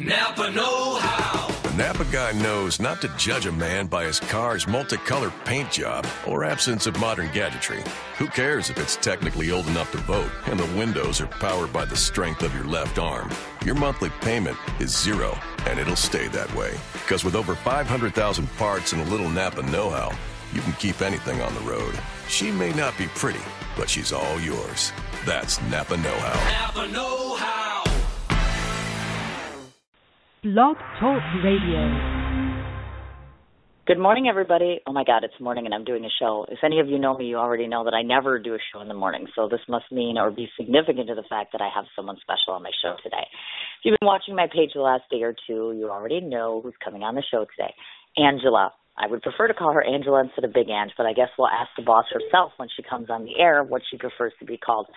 Napa know-how. The Napa guy knows not to judge a man by his car's multicolored paint job or absence of modern gadgetry. Who cares if it's technically old enough to vote and the windows are powered by the strength of your left arm? Your monthly payment is zero, and it'll stay that way. Because with over 500,000 parts and a little Napa know-how, you can keep anything on the road. She may not be pretty, but she's all yours. That's Napa know-how. Napa know-how. Blog Talk Radio. Good morning, everybody. Oh, my God, it's morning, and I'm doing a show. If any of you know me, you already know that I never do a show in the morning, so this must mean or be significant to the fact that I have someone special on my show today. If you've been watching my page the last day or two, you already know who's coming on the show today. Angela. I would prefer to call her Angela instead of Big Ange, but I guess we'll ask the boss herself when she comes on the air what she prefers to be called.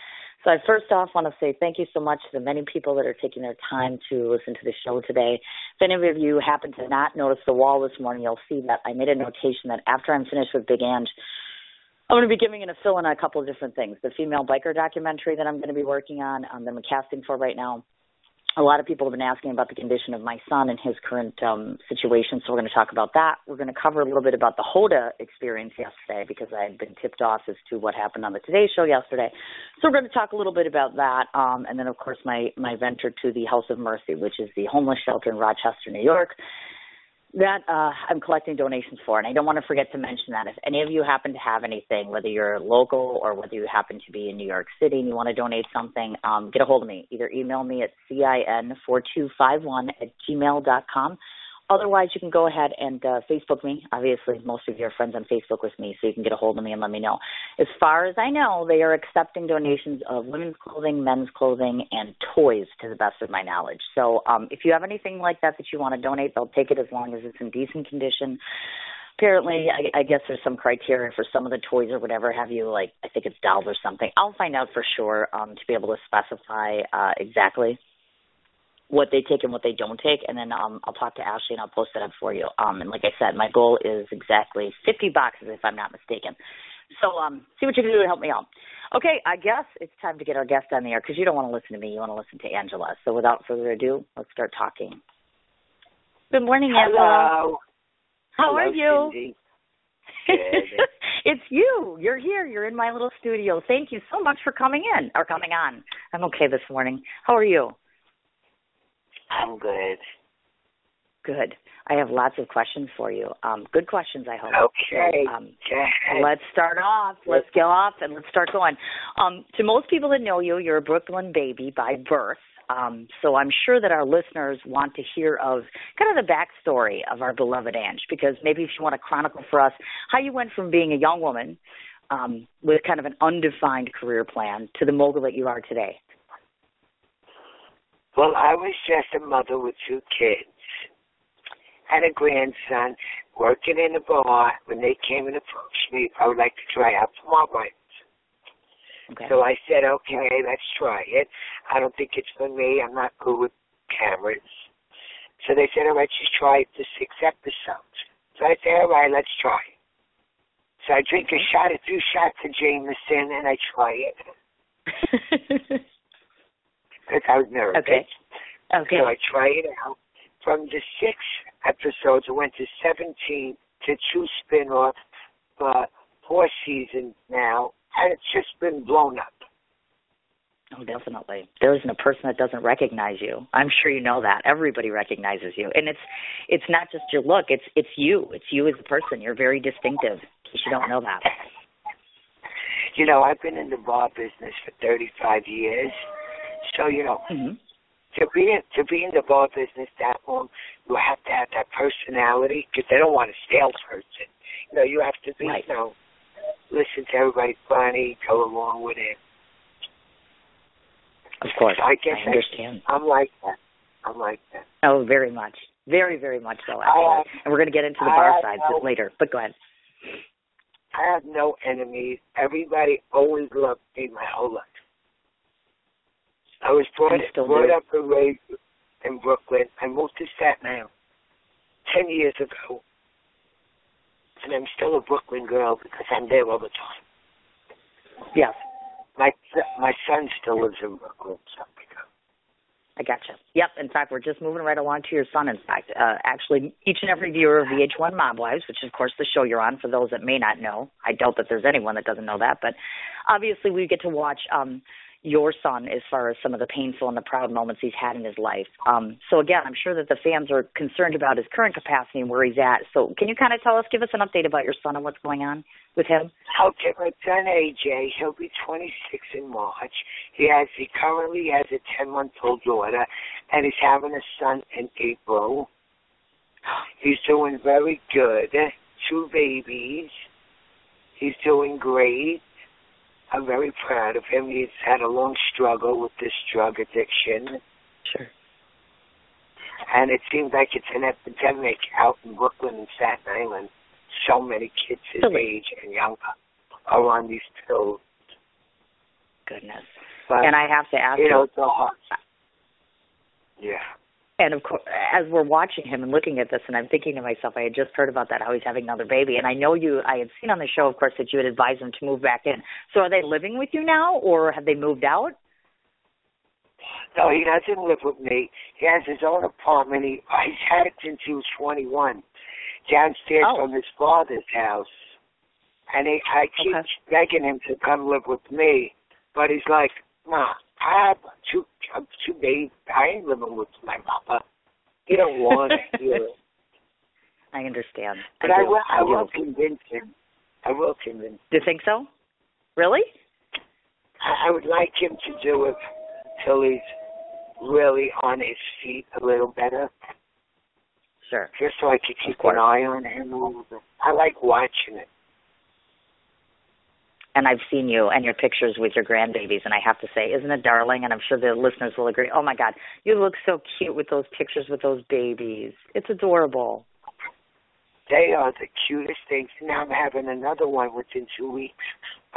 So I first off want to say thank you so much to the many people that are taking their time to listen to the show today. If any of you happen to not notice the wall this morning, you'll see that I made a notation that after I'm finished with Big Ange, I'm going to be giving it a fill in a couple of different things. The female biker documentary that I'm going to be working on, that I'm casting for right now. A lot of people have been asking about the condition of my son and his current situation, so we're going to talk about that. We're going to cover a little bit about the Hoda experience yesterday because I had been tipped off as to what happened on the Today Show yesterday. So we're going to talk a little bit about that, and then, of course, my venture to the House of Mercy, which is the homeless shelter in Rochester, New York, that I'm collecting donations for. And I don't want to forget to mention that if any of you happen to have anything, whether you're local or whether you happen to be in New York City and you want to donate something, get a hold of me. Either email me at CIN4251@gmail.com. Otherwise, you can go ahead and Facebook me. Obviously, most of you are friends on Facebook with me, so you can get a hold of me and let me know. As far as I know, they are accepting donations of women's clothing, men's clothing, and toys, to the best of my knowledge. So if you have anything like that that you want to donate, they'll take it as long as it's in decent condition. Apparently, I guess there's some criteria for some of the toys or whatever have you, like I think it's dolls or something. I'll find out for sure to be able to specify exactly what they take and what they don't take, and then I'll talk to Ashley and I'll post it up for you. And like I said, my goal is exactly 50 boxes if I'm not mistaken. So see what you can do to help me out. Okay, I guess it's time to get our guest on the air because you don't want to listen to me, you want to listen to Angela. So without further ado, let's start talking. Good morning, Angela. Hello. How are you? Cindy. It's you. You're here. You're in my little studio. Thank you so much for coming on. I'm okay this morning. How are you? I'm good. Good. I have lots of questions for you. Good questions, I hope. Okay. So, let's start off. Let's get off and let's start going. To most people that know you, you're a Brooklyn baby by birth. So I'm sure that our listeners want to hear of kind of the backstory of our beloved Ange, because maybe if you want to chronicle for us how you went from being a young woman with kind of an undefined career plan to the mogul that you are today. Well, I was just a mother with 2 kids. Had a grandson working in a bar. When they came and approached me, I would like to try out for Marmite. Okay. So I said, okay, let's try it. I don't think it's for me. I'm not good with cameras. So they said, all right, just try it for 6 episodes. So I said, all right, let's try it. So I drink a few shots of Jameson, and I try it. Because I was nervous. Okay. So I tried it out. From the 6 episodes, it went to 17 to 2 spin-offs, 4 seasons now, and it's just been blown up. Oh, definitely. There isn't a person that doesn't recognize you. I'm sure you know that. Everybody recognizes you. And it's not just your look. It's you. It's you as a person. You're very distinctive, in case you don't know that. You know, I've been in the bar business for 35 years. So, you know, to be in the bar business that long, you have to have that personality because they don't want a salesperson. You know, you have to be, right. You know, listen to everybody funny, go along with it. Of course. So I guess I understand. I'm like that. Oh, very much. Very, very much so, actually. And we're going to get into the bar side later, but go ahead. I have no enemies. Everybody always loved me my whole life. I was brought up and raised in Brooklyn. I moved to Staten Island 10 years ago. And I'm still a Brooklyn girl because I'm there all the time. Yes. My son still lives in Brooklyn. So I gotcha. Yep. In fact, we're just moving right along to your son. In fact, actually, each and every viewer of VH1 Mob Wives, which is, of course, the show you're on, for those that may not know, I doubt that there's anyone that doesn't know that, but obviously we get to watch your son as far as some of the painful and the proud moments he's had in his life. So, again, I'm sure that the fans are concerned about his current capacity and where he's at. So can you kind of give us an update about your son and what's going on with him? Okay, my son AJ, he'll be 26 in March. He currently has a 10-month-old daughter, and he's having a son in April. He's doing very good. 2 babies. He's doing great. I'm very proud of him. He's had a long struggle with this drug addiction. Sure. And it seems like it's an epidemic out in Brooklyn and Staten Island. So many kids his age and younger are on these pills. Goodness. But, and I have to ask you. It's a hard. Yeah. And, of course, as we're watching him and looking at this, and I'm thinking to myself, I had just heard about that, how he's having another baby. And I know I had seen on the show, of course, that you had advised him to move back in. So are they living with you now, or have they moved out? No, he doesn't live with me. He has his own apartment. He's had it since he was 21, downstairs from his father's house. And I keep begging him to come live with me. But he's like, Ma, I have two babies. I ain't living with my mama. He don't want it. I understand. But I will convince him. I will convince him. Do you think so? Really? I would like him to do it till he's really on his feet a little better. Sure. Just so I could keep an eye on him a little bit. I like watching it. And I've seen you and your pictures with your grandbabies, and I have to say, isn't it darling? And I'm sure the listeners will agree. Oh, my God, you look so cute with those pictures with those babies. It's adorable. They are the cutest things. Now I'm having another one within 2 weeks.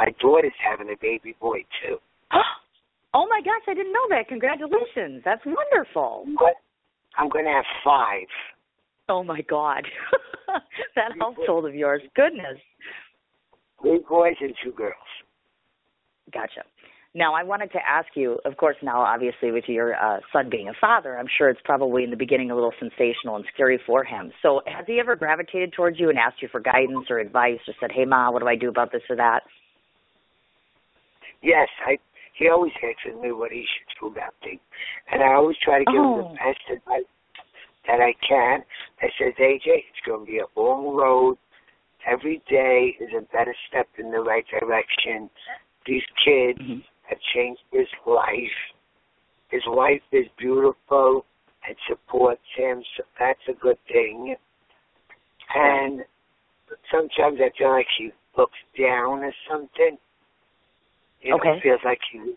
My daughter's having a baby boy, too. Oh, my gosh, I didn't know that. Congratulations. That's wonderful. But I'm going to have 5. Oh, my God. That household of yours. Goodness. 3 boys and 2 girls. Gotcha. Now, I wanted to ask you, of course, now, obviously, with your son being a father, I'm sure it's probably in the beginning a little sensational and scary for him. So has he ever gravitated towards you and asked you for guidance or advice or said, hey, Ma, what do I do about this or that? Yes, he always asks me what he should do about things. And I always try to give him the best advice that I can. I said, AJ, it's going to be a long road. Every day is a better step in the right direction. These kids have changed his life. His wife is beautiful and supports him, so that's a good thing. And sometimes I feel like he looks down or something. Feels like he...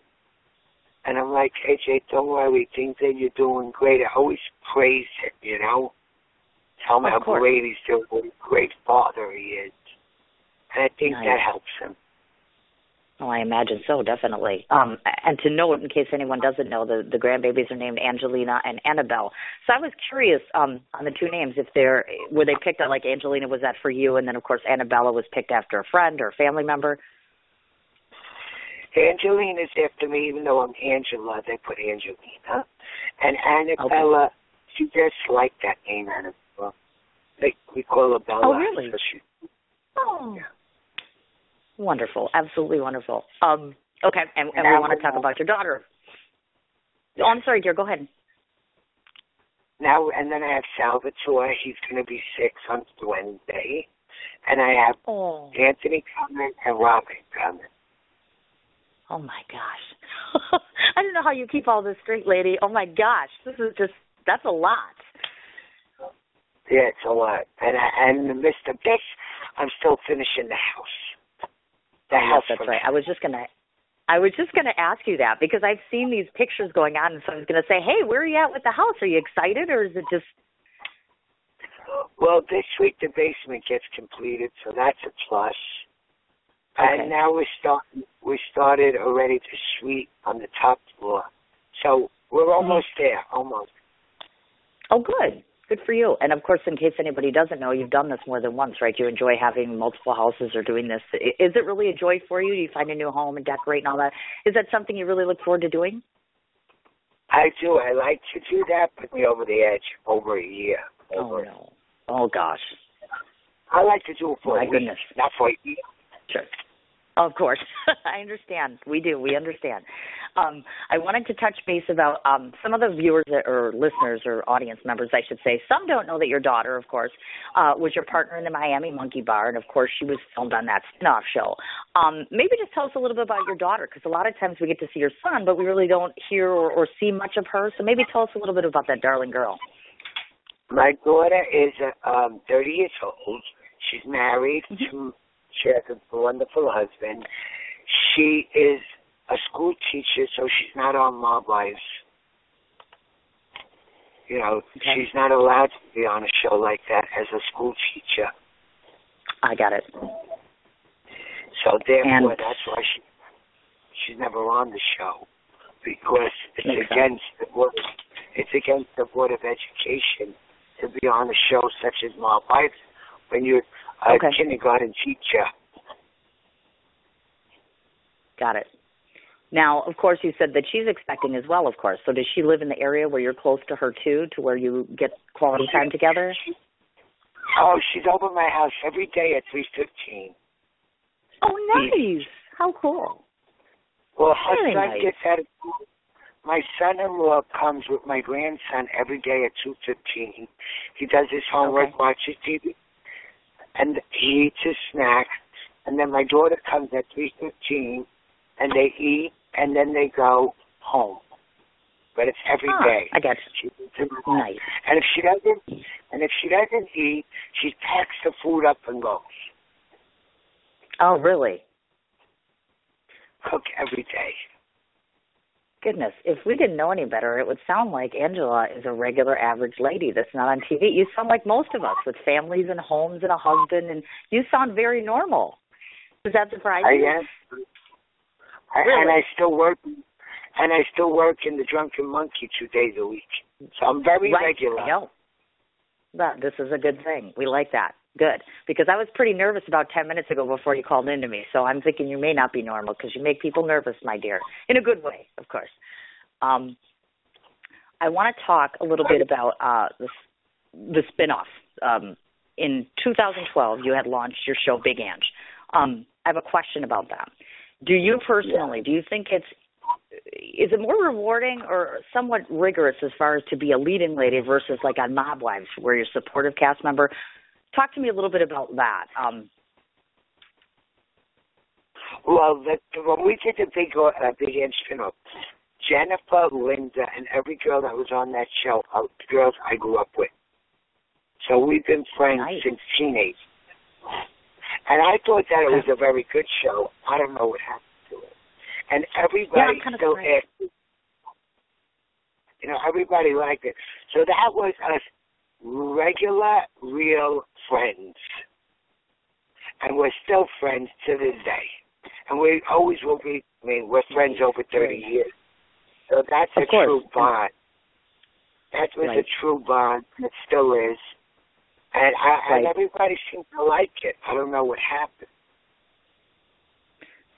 And I'm like, AJ, don't worry, things that you're doing great. I always praise him, Tell him how great he's doing, what a great father he is. And I think that helps him. Oh, I imagine so, definitely. And to note, in case anyone doesn't know, the grandbabies are named Angelina and Annabelle. So I was curious on the 2 names, if were they picked out, like Angelina, was that for you? And then, of course, Annabella was picked after a friend or a family member? Angelina's after me, even though I'm Angela, they put Angelina. And Annabella, she just liked that name, Annabella. We call her Bella. Oh, really? So yeah. Wonderful. Absolutely wonderful. Okay, and we want to talk about your daughter. Oh, I'm sorry, dear. Go ahead. Now, and then I have Salvatore. He's going to be 6 on Wednesday. And I have Anthony coming and Robin coming. Oh, my gosh. I don't know how you keep all this straight, lady. Oh, my gosh. That's a lot. Yeah, it's a lot. And in the midst of this, I'm still finishing the house. Yes, that's right. I was just gonna ask you that because I've seen these pictures going on, and so I was gonna say, hey, where are you at with the house? Are you excited, or is it just? Well, this week the basement gets completed, so that's a plus. Okay. And now we started already the suite on the top floor, so we're almost there, almost. Oh, good. Good for you. And, of course, in case anybody doesn't know, you've done this more than once, right? You enjoy having multiple houses or doing this. Is it really a joy for you? Do you find a new home and decorate and all that? Is that something you really look forward to doing? I do. I like to do that. Put me over the edge over a year. Oh, no. Oh, gosh. I like to do it for My a week, goodness. not for a year. Sure. Of course. I understand. We do. We understand. I wanted to touch base about some of the viewers or listeners or audience members, I should say. Some don't know that your daughter, of course, was your partner in the Miami Monkey Bar, and, of course, she was filmed on that spin-off show. Maybe just tell us a little bit about your daughter, because a lot of times we get to see your son, but we really don't hear or see much of her. So maybe tell us a little bit about that darling girl. My daughter is 30 years old. She's married to... She has a wonderful husband. She is a school teacher, so she's not on Mob Wives. You know, she's not allowed to be on a show like that as a school teacher. I got it. So therefore, that's why she's never on the show, because it's against the board. It's against the Board of Education to be on a show such as Mob Wives when you're a kindergarten teacher. Got it. Now, of course, you said that she's expecting as well, of course. So does she live in the area where you're close to her, too, to where you get quality time together? Oh, she's over my house every day at 3:15. Oh, nice. How cool. Well, her Very son nice. gets out of school. My son-in-law comes with my grandson every day at 2:15. He does his homework, watches TV, and he eats his snack. And then my daughter comes at 3:15, and they eat, and then they go home. But it's every day. I get you. Nice. And if she doesn't eat, she packs the food up and goes. Oh, really? Cook every day. Goodness, if we didn't know any better, it would sound like Angela is a regular average lady that's not on TV. You sound like most of us with families and homes and a husband, and you sound very normal. Does that surprise you? I am. Really? And I still work. And I still work in the Drunken Monkey 2 days a week. So I'm very regular. I know. But this is a good thing. We like that. Good. Because I was pretty nervous about 10 minutes ago before you called in to me. So I'm thinking you may not be normal because you make people nervous, my dear. In a good way, of course. I want to talk a little bit about the spinoff. In 2012, you had launched your show, Big Ange. I have a question about that. Do you personally, do you think is it more rewarding or somewhat rigorous as far as to be a leading lady versus like on Mob Wives where you're a supportive cast member? Talk to me a little bit about that. Well, when we did the Big Ange spin-off, Jennifer, Linda, and every girl that was on that show are girls I grew up with. So we've been friends since teenage. And I thought that it was a very good show. I don't know what happened to it. And everybody still asked me. You know, everybody liked it. So that was us regular, real friends. And we're still friends to this day. And we always will be. I mean, we're friends over 30 years. So that's a true bond. That was a true bond. It still is. And everybody seems to like it. I don't know what happened.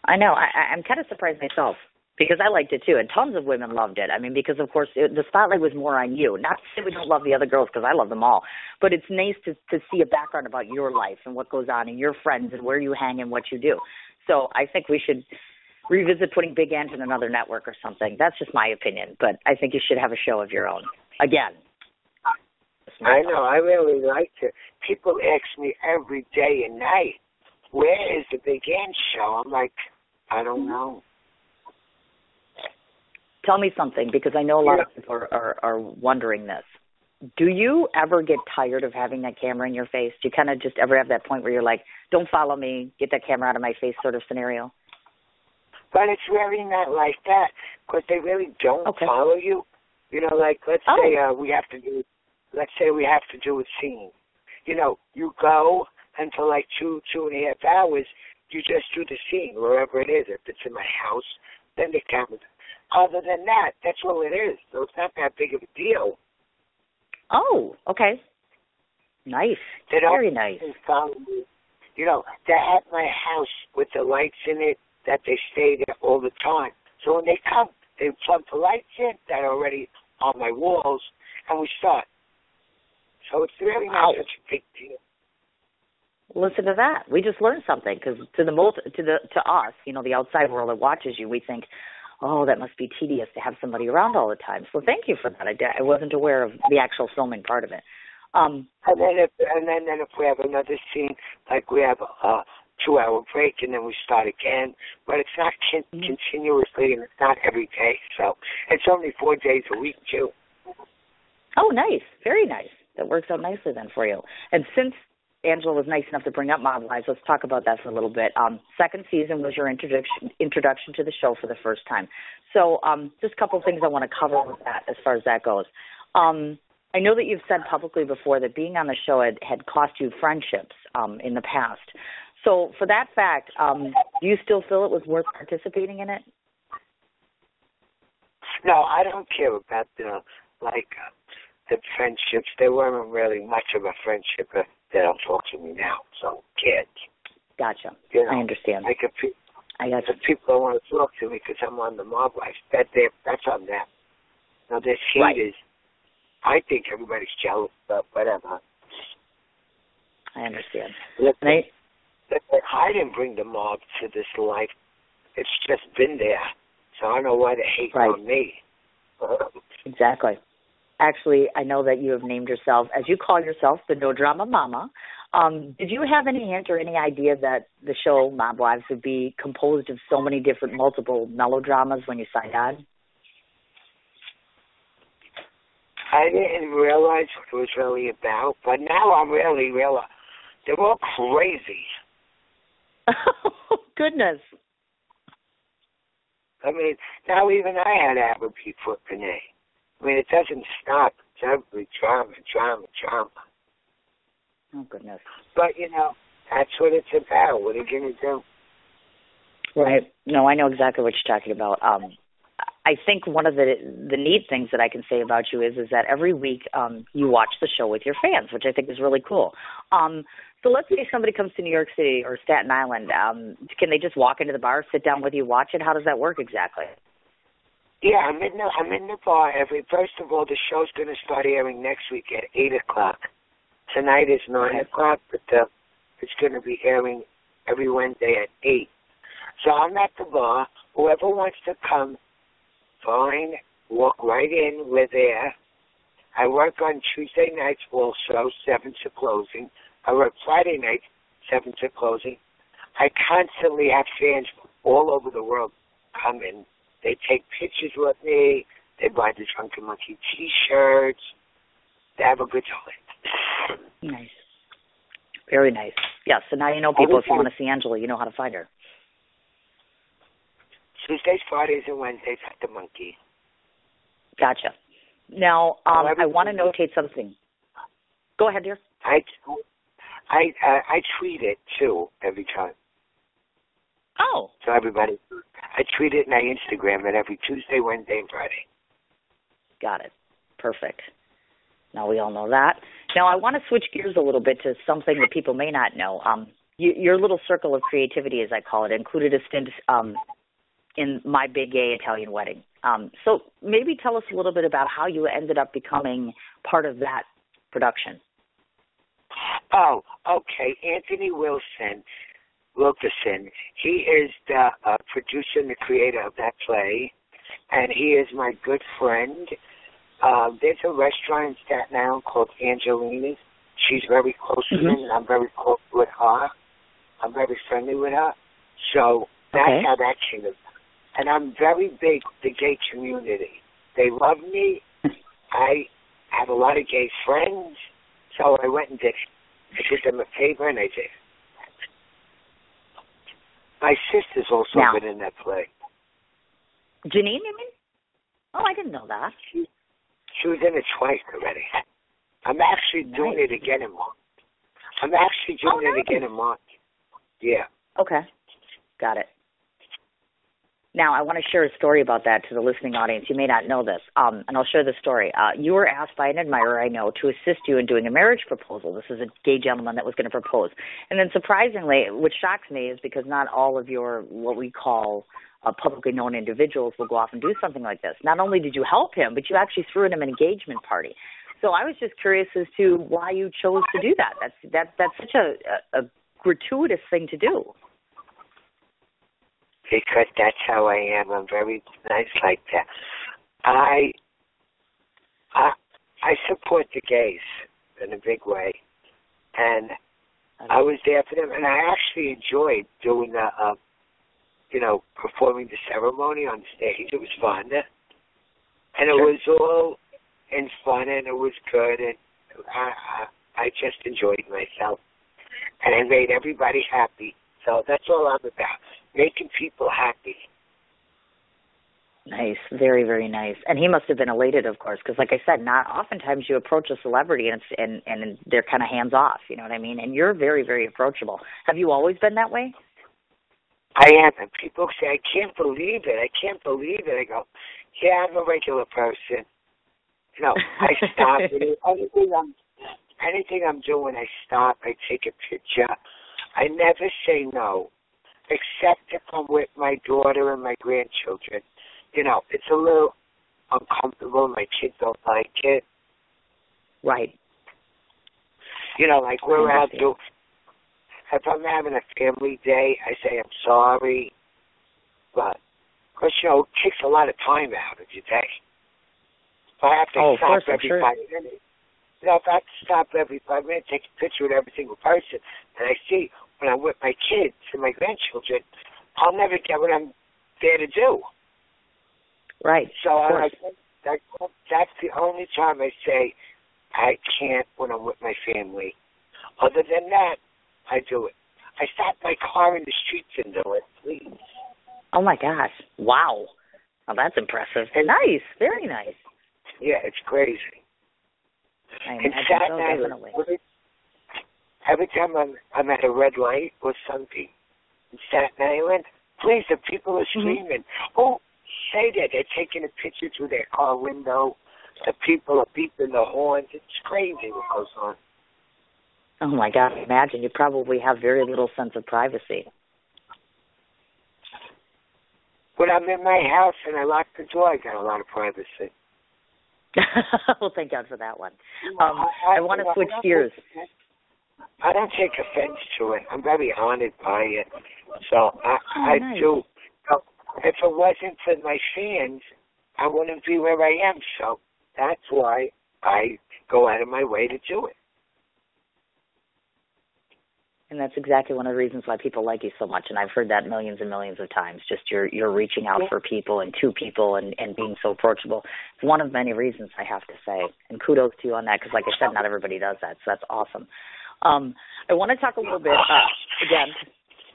I know. I'm kind of surprised myself because I liked it too, and tons of women loved it. I mean, because of course the spotlight was more on you. Not to say we don't love the other girls because I love them all, but it's nice to see a background about your life and what goes on and your friends and where you hang and what you do. So I think we should revisit putting Big Ange in another network or something. That's just my opinion, but I think you should have a show of your own again. I know. I really liked it. People ask me every day and night, where is the Big Ange show? I'm like, I don't know. Tell me something, because I know a lot of people are wondering this. Do you ever get tired of having that camera in your face? Do you kind of just ever have that point where you're like, don't follow me, get that camera out of my face sort of scenario? But it's really not like that, because they really don't follow you. You know, like, let's say we have to do a scene. You know, you go and for like 2.5 hours, you just do the scene wherever it is. If it's in my house, then the camera. Other than that, that's all it is. So it's not that big of a deal. Oh, okay. Nice. Very nice. You know, they're at my house with the lights in it that they stay there all the time. So when they come, They plug the lights in that are already on my walls, and we start. So it's really not such a big deal. Listen to that. We just learned something, because to us, the outside world that watches you, we think, oh, that must be tedious to have somebody around all the time. So thank you for that. I wasn't aware of the actual filming part of it. And then if we have another scene, like we have a 2-hour break, and then we start again. But it's not continuously, and it's not every day. So it's only 4 days a week, too. Oh, nice. Very nice. That works out nicely then for you. And since Angela was nice enough to bring up Mob Wives, let's talk about that for a little bit. Second season was your introduction to the show for the first time. So just a couple of things I want to cover with that as far as that goes. I know that you've said publicly before that being on the show had cost you friendships in the past. So for that fact, do you still feel it was worth participating in it? No, I don't care about the friendships. There weren't really much of a friendship that don't talk to me now. So kids. Gotcha. I understand. Like if people don't want to talk to me because I'm on the Mob Wives, that's on them. Now this hate is, I think everybody's jealous, but whatever. I understand. I didn't bring the mob to this life. It's just been there. So I don't know why they hate on me. Exactly. Actually, I know that you have named yourself, as you call yourself, the No Drama Mama. Did you have any hint or any idea that the show Mob Wives would be composed of so many different multiple melodramas when you signed on? I didn't realize what it was really about, but now I'm really realizing they're all crazy. Oh, goodness. I mean, now even I had to have a beat for Pinay. I mean, it doesn't stop. It's every drama. Oh, goodness. But, that's what it's about. What are you going to do? Right. No, I know exactly what you're talking about. I think one of the neat things that I can say about you is that every week you watch the show with your fans, which I think is really cool. So let's say somebody comes to New York City or Staten Island. Can they just walk into the bar, sit down with you, watch it? How does that work exactly? Yeah, I'm in the bar first of all, the show's going to start airing next week at 8 o'clock. Tonight is 9 o'clock, but it's going to be airing every Wednesday at 8. So I'm at the bar. Whoever wants to come, fine, walk right in. We're there. I work on Tuesday nights also, 7 to closing. I work Friday nights, 7 to closing. I constantly have fans all over the world come in. They take pictures with me. They buy the Drunken Monkey T-shirts. They have a good time. Nice. Very nice. Yeah, so now you know people. If you want to see Angela, you know how to find her. Tuesdays, Fridays, and Wednesdays at the Monkey. Gotcha. Now, I want to notate something. Go ahead, dear. I tweet it, too, every time. Oh. So everybody, I tweet it and I Instagram it every Tuesday, Wednesday, and Friday. Got it. Perfect. Now we all know that. Now I want to switch gears a little bit to something that people may not know. Your little circle of creativity, as I call it, included a stint in My Big Gay Italian Wedding. So maybe tell us a little bit about how you ended up becoming part of that production. Oh, okay. Anthony Wilkerson, he is the producer and the creator of that play, and he is my good friend. There's a restaurant in Staten Island called Angelina's. She's very close to me, and I'm very close with her. I'm very friendly with her. So that's how that came about. And I'm very big with the gay community. They love me. I have a lot of gay friends, so I went and did it. I did them a favor, and I did it. My sister's also been in that play. Janine, you mean? Oh, I didn't know that. She was in it twice already. I'm actually doing it again in March. Yeah. Okay. Got it. Now, I want to share a story about that to the listening audience. You may not know this, and I'll share the story. You were asked by an admirer I know to assist you in doing a marriage proposal. This is a gay gentleman that was going to propose. And then surprisingly, which shocks me, is because not all of your, what we call publicly known individuals will go off and do something like this. Not only did you help him, but you actually threw him an engagement party. So I was just curious as to why you chose to do that. That's such a gratuitous thing to do. Because that's how I am. I'm very nice like that. I support the gays in a big way, and I was there for them, and I actually enjoyed doing the, performing the ceremony on stage. It was fun, and it was all in fun, and it was good, and I just enjoyed myself, and I made everybody happy. So that's all I'm about, making people happy. Nice, very, very nice. And he must have been elated, of course, because, like I said, not oftentimes you approach a celebrity and they're kind of hands off. You know what I mean? And you're very, very approachable. Have you always been that way? I am, and people say, "I can't believe it. I can't believe it." I go, "Yeah, I'm a regular person." I stop. Anything I'm doing, I stop. I take a picture. I never say no, except if I'm with my daughter and my grandchildren. It's a little uncomfortable. My kids don't like it. Right. Like we're out doing. If I'm having a family day, I say I'm sorry. But, because, it takes a lot of time out of your day. If I have to stop every 5 minutes, if I have to stop every 5 minutes, take a picture with every single person, and I see when I'm with my kids and my grandchildren, I'll never get what I'm there to do. Right. So that's the only time I say I can't when I'm with my family. Other than that, I do it. I stop my car in the streets and do it, please. Oh, my gosh. Wow. Well, that's impressive. And nice. Very nice. Yeah, it's crazy. I imagine so, definitely. Every time I'm at a red light or something in Staten Island, please, the people are screaming. Oh, say that. They're taking a picture through their car window. The people are beeping the horns. It's crazy what goes on. Oh, my God. Imagine. You probably have very little sense of privacy. When I'm in my house and I lock the door, I got a lot of privacy. Well, thank God for that one. I want to switch gears. I don't take offense to it. I'm very honored by it. So I nice. do. If it wasn't for my fans, I wouldn't be where I am. So that's why I go out of my way to do it. And that's exactly one of the reasons why people like you so much. And I've heard that millions and millions of times. Just you're reaching out for people and to people and being so approachable. It's one of many reasons, I have to say. And kudos to you on that because, like I said, not everybody does that. So that's awesome. I want to talk a little bit, again,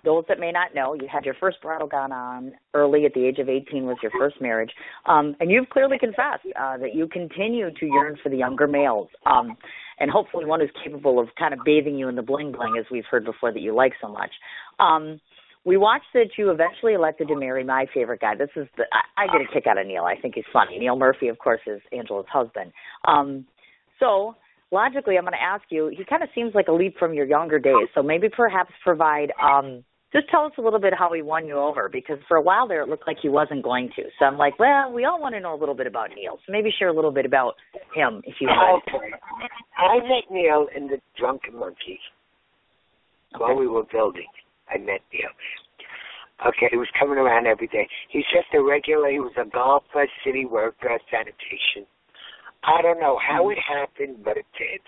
those that may not know, you had your first bridal gown on early at the age of 18 was your first marriage. And you've clearly confessed that you continue to yearn for the younger males. And hopefully one who's capable of kind of bathing you in the bling-bling, as we've heard before, that you like so much. We watched that you eventually elected to marry my favorite guy. This is I get a kick out of Neil. I think he's funny. Neil Murphy, of course, is Angela's husband. So logically, I'm going to ask you, he kind of seems like a leap from your younger days. So maybe perhaps provide, just tell us a little bit how he won you over, because for a while there it looked like he wasn't going to. So I'm like, well, we all want to know a little bit about Neil. So maybe share a little bit about him, if you would. Okay. I met Neil in the Drunken Monkey while we were building. I met Neil. Okay, he was coming around every day. He's just a regular. He was a golfer, city worker, sanitation. I don't know how it happened, but it did.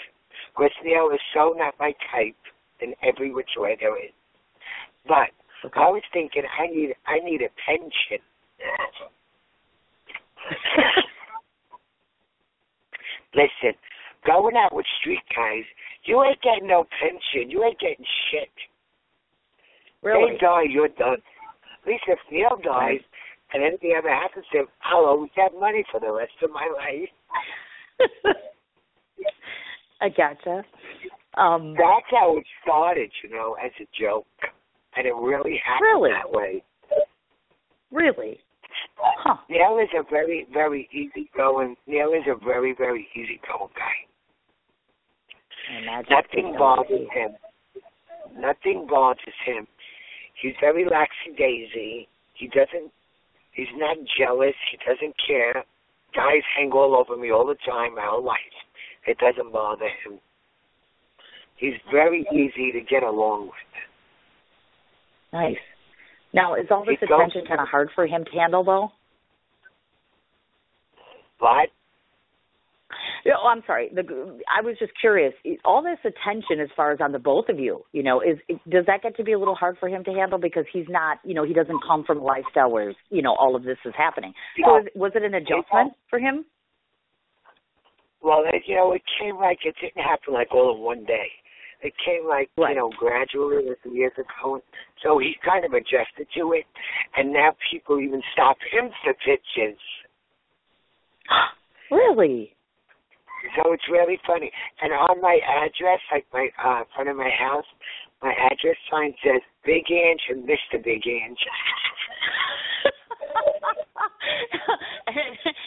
Because Neil is so not my type in every which way there is. But I was thinking I need a pension. Listen, going out with street guys, you ain't getting no pension. You ain't getting shit. Really? They die, you're done. At least if Neil dies and anything ever happens to him, I'll always have money for the rest of my life. I gotcha. That's how it started, as a joke. And it really happened that way. Really? Huh. Neil is a very, very easygoing guy. Nothing bothers him. Nothing bothers him. He's very laxy-daisy. He doesn't He's not jealous. He doesn't care. Guys hang all over me all the time, my whole life. It doesn't bother him. He's very easy to get along with. Nice. Now, is all this attention kind of hard for him to handle, though? What? Oh, I'm sorry. I was just curious. All this attention, as far as on the both of you, does that get to be a little hard for him to handle because he's not, he doesn't come from a lifestyle where, all of this is happening. So was it an adjustment for him? Well, it came like it didn't happen like all in one day. It came like, gradually as the years are going. So he kind of adjusted to it, and now people even stop him for pictures. Really? So it's really funny. And on my address, like my front of my house, my address sign says Big Ange and Mr. Big Ange.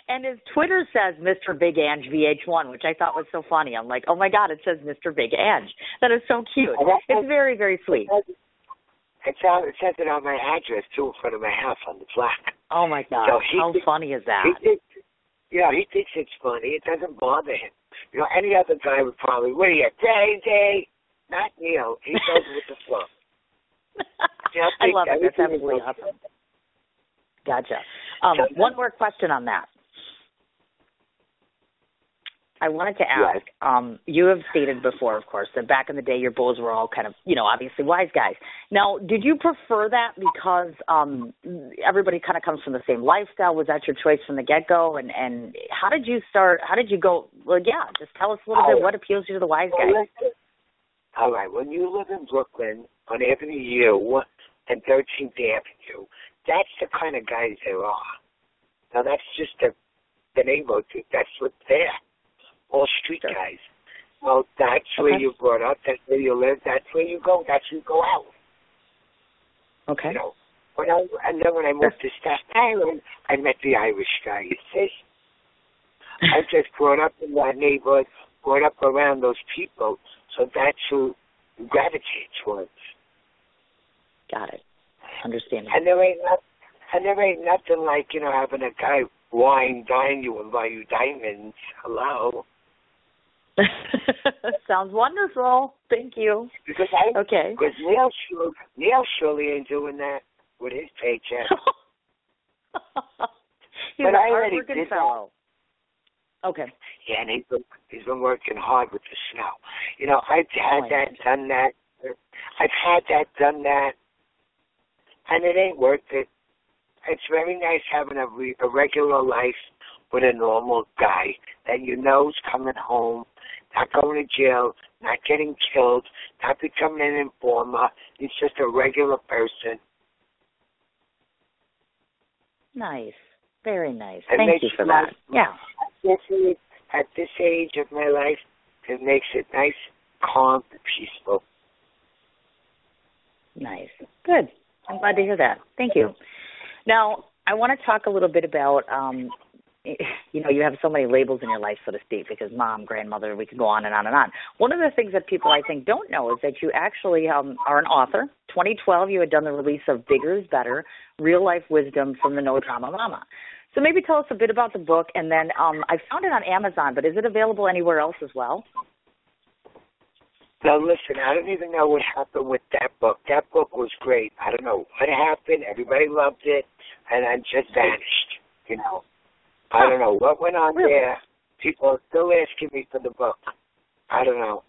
and his Twitter says Mr. Big Ange VH1, which I thought was so funny. I'm like, oh my God, it says Mr. Big Ange. That is so cute. It's very, very sweet. It says it on my address too, in front of my house on the plaque. Oh my God, so how funny is that? He thinks it's funny. It doesn't bother him. Any other guy would probably, what are you, crazy? Not Neil. He goes with the flow. I love it. That's absolutely awesome. Gotcha. One more question on that. I wanted to ask, you have stated before, of course, that back in the day your bulls were all kind of, obviously wise guys. Now, did you prefer that because everybody kind of comes from the same lifestyle? Was that your choice from the get-go? And how did you start? How did you go? Well, yeah, just tell us a little bit what appeals you to the wise guys. All right. When you live in Brooklyn on Avenue U and 13th Avenue, that's the kind of guys there are. Now, that's just the neighborhood. That's what's there. All street guys. Well, that's where you're brought up. That's where you live. That's where you go. That's where you go out. Okay. And then when I moved to Staten Island, I met the Irish guy. You see? I just brought up in that neighborhood, brought up around those people. So that's who you gravitate towards. Got it. Understandable. And there ain't nothing like, having a guy wine, dine you, and buy you diamonds. Hello. Sounds wonderful. Thank you. Because Neil surely ain't doing that with his paycheck. He's a hard-working fellow. Okay. Yeah, and he's been working hard with the snow. I've had done that. I've had that, done that, and it ain't worth it. It's very nice having a regular life with a normal guy that you know's coming home, not going to jail, not getting killed, not becoming an informer. He's just a regular person. Nice. Very nice. Thank you for that. Yeah. At this age of my life, it makes it nice, calm, and peaceful. Nice. Good. I'm glad to hear that. Thank you. Now, I want to talk a little bit about, you have so many labels in your life, so to speak, because mom, grandmother, we could go on and on and on. One of the things that people, I think, don't know is that you actually are an author. 2012, you had done the release of Bigger is Better, Real-Life Wisdom from the No Drama Mama. So maybe tell us a bit about the book, and then I found it on Amazon, but is it available anywhere else as well? Now, listen, I don't even know what happened with that book. That book was great. I don't know what happened. Everybody loved it, and I just vanished, I don't know what went on there. People are still asking me for the book. I don't know.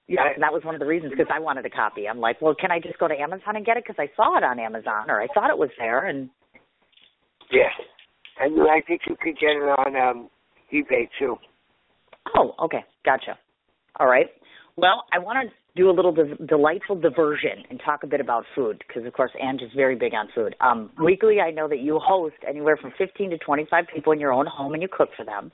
Yeah, and that was one of the reasons, because I wanted a copy. I'm like, well, can I just go to Amazon and get it? Because I saw it on Amazon, or I thought it was there. And yeah, and I think you could get it on eBay, too. Oh, okay. Gotcha. All right. Well, I want to do a little delightful diversion and talk a bit about food because, of course, Ange is very big on food. Weekly, I know that you host anywhere from 15 to 25 people in your own home and you cook for them.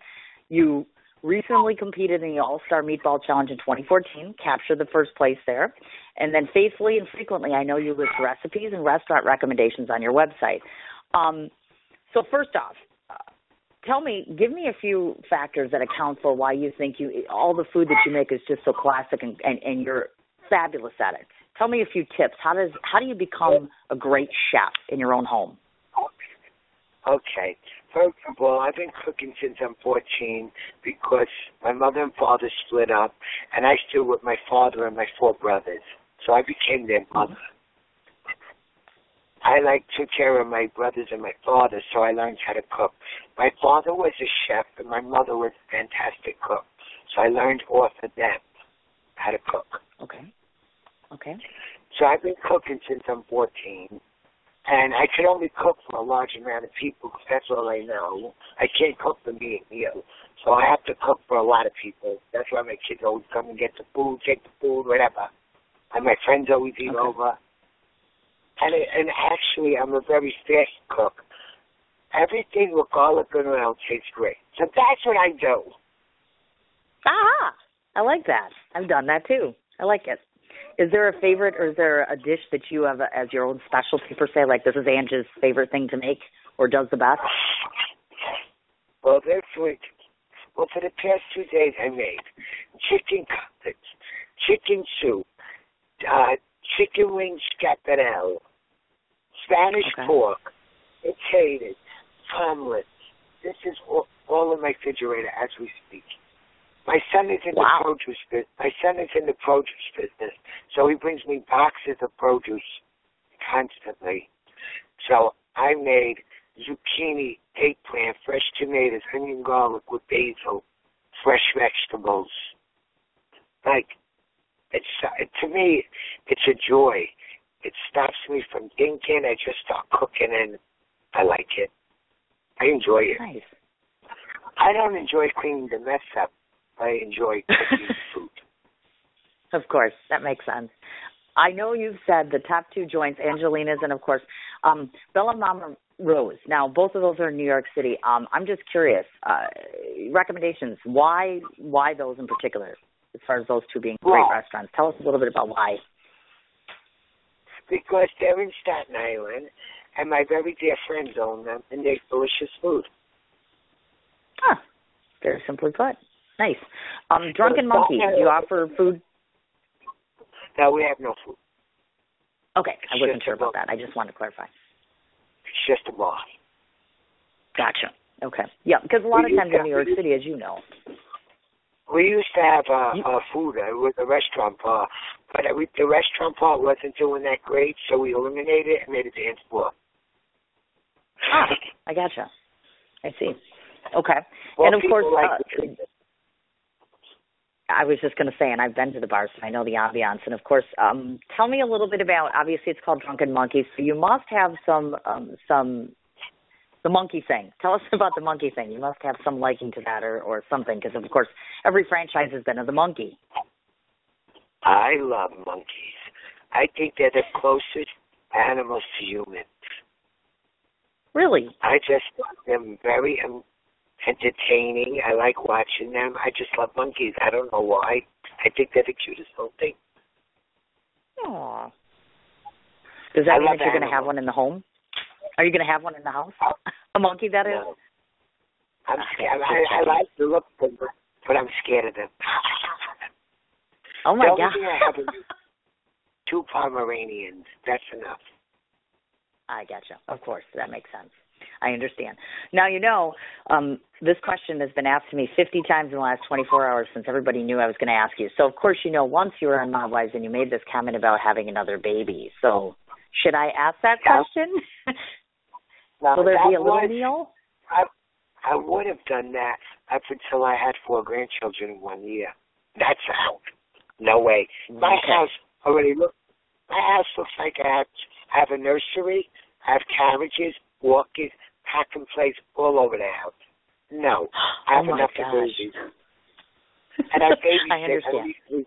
You recently competed in the All-Star Meatball Challenge in 2014, captured the first place there. And then faithfully and frequently, I know you list recipes and restaurant recommendations on your website. So first off, give me a few factors that account for why you think all the food that you make is just so classic and you're fabulous at it. Tell me a few tips. How do you become a great chef in your own home? Okay. First of all, I've been cooking since I'm 14 because my mother and father split up, and I still with my father and my 4 brothers. So I became their mother. I took care of my brothers and my father, so I learned how to cook. My father was a chef, and my mother was a fantastic cook. So I learned off of them how to cook. Okay. So I've been cooking since I'm 14. And I can only cook for a large amount of people because that's all I know. I can't cook for me and you. So I have to cook for a lot of people. That's why my kids always come and get the food, take the food, whatever. And my friends always eat over. And actually, I'm a very fast cook. Everything with garlic and oil tastes great. So that's what I do. Ah, I like that. I've done that too. I like it. Is there a favorite or is there a dish that you have as your own specialty per se? Like this is Angie's favorite thing to make or does the best? Well, for the past 2 days I made chicken cutlets, chicken soup, chicken wings scaparelle, Spanish pork, potatoes, omelets. This is all in my refrigerator as we speak. My son is in the produce business. My son is in the produce business, so he brings me boxes of produce constantly. So I made zucchini, eggplant, fresh tomatoes, onion, garlic with basil, fresh vegetables. To me, it's a joy. It stops me from thinking. I just start cooking, and I like it. I enjoy it. Nice. I don't enjoy cleaning the mess up. I enjoy cooking food. Of course, that makes sense. I know you've said the top 2 joints, Angelina's and, of course, Bella Mama Rose. Now, both of those are in New York City. I'm just curious, recommendations, why those in particular, as far as those 2 being great restaurants? Tell us a little bit about why. Because they're in Staten Island, and my very dear friends own them, and they're delicious food. Very simply put. Nice. Drunken Monkey, do you offer food? No, we have no food. Okay, I wasn't sure about that. I just wanted to clarify. It's just a bar. Gotcha. Okay. Yeah, because a lot of times in New York City, as you know. We used to have food with a restaurant bar, but the restaurant bar wasn't doing that great, so we eliminated it and made a dance floor. I gotcha. I see. Okay. And of course, I was just going to say, and I've been to the bars, so I know the ambiance. And of course, tell me a little bit about. Obviously, it's called Drunken Monkey, so you must have the monkey thing. Tell us about the monkey thing. You must have some liking to that or something, because of course, every franchise has been of the monkey. I love monkeys. I think they're the closest animals to humans. Really? I just find them very entertaining. I like watching them. I just love monkeys. I don't know why. I think they're the cutest little thing. Aww. Does that mean that you're going to have one in the home? Are you going to have one in the house? A monkey, that is? No. I'm scared. I like the look of them, but I'm scared of them. Oh, my God. I have 2 Pomeranians. That's enough. I gotcha. Of course. That makes sense. I understand. Now, you know, this question has been asked to me 50 times in the last 24 hours since everybody knew I was going to ask you. So, of course, you know, once you were on Mob Wives and you made this comment about having another baby. So, should I ask that question? Will there be a little meal? I would have done that up until I had 4 grandchildren in 1 year. That's out. No way. My house looks like I have a nursery, I have carriages, walkers, packing plates all over the house. No, I have enough for babies. And I babysit.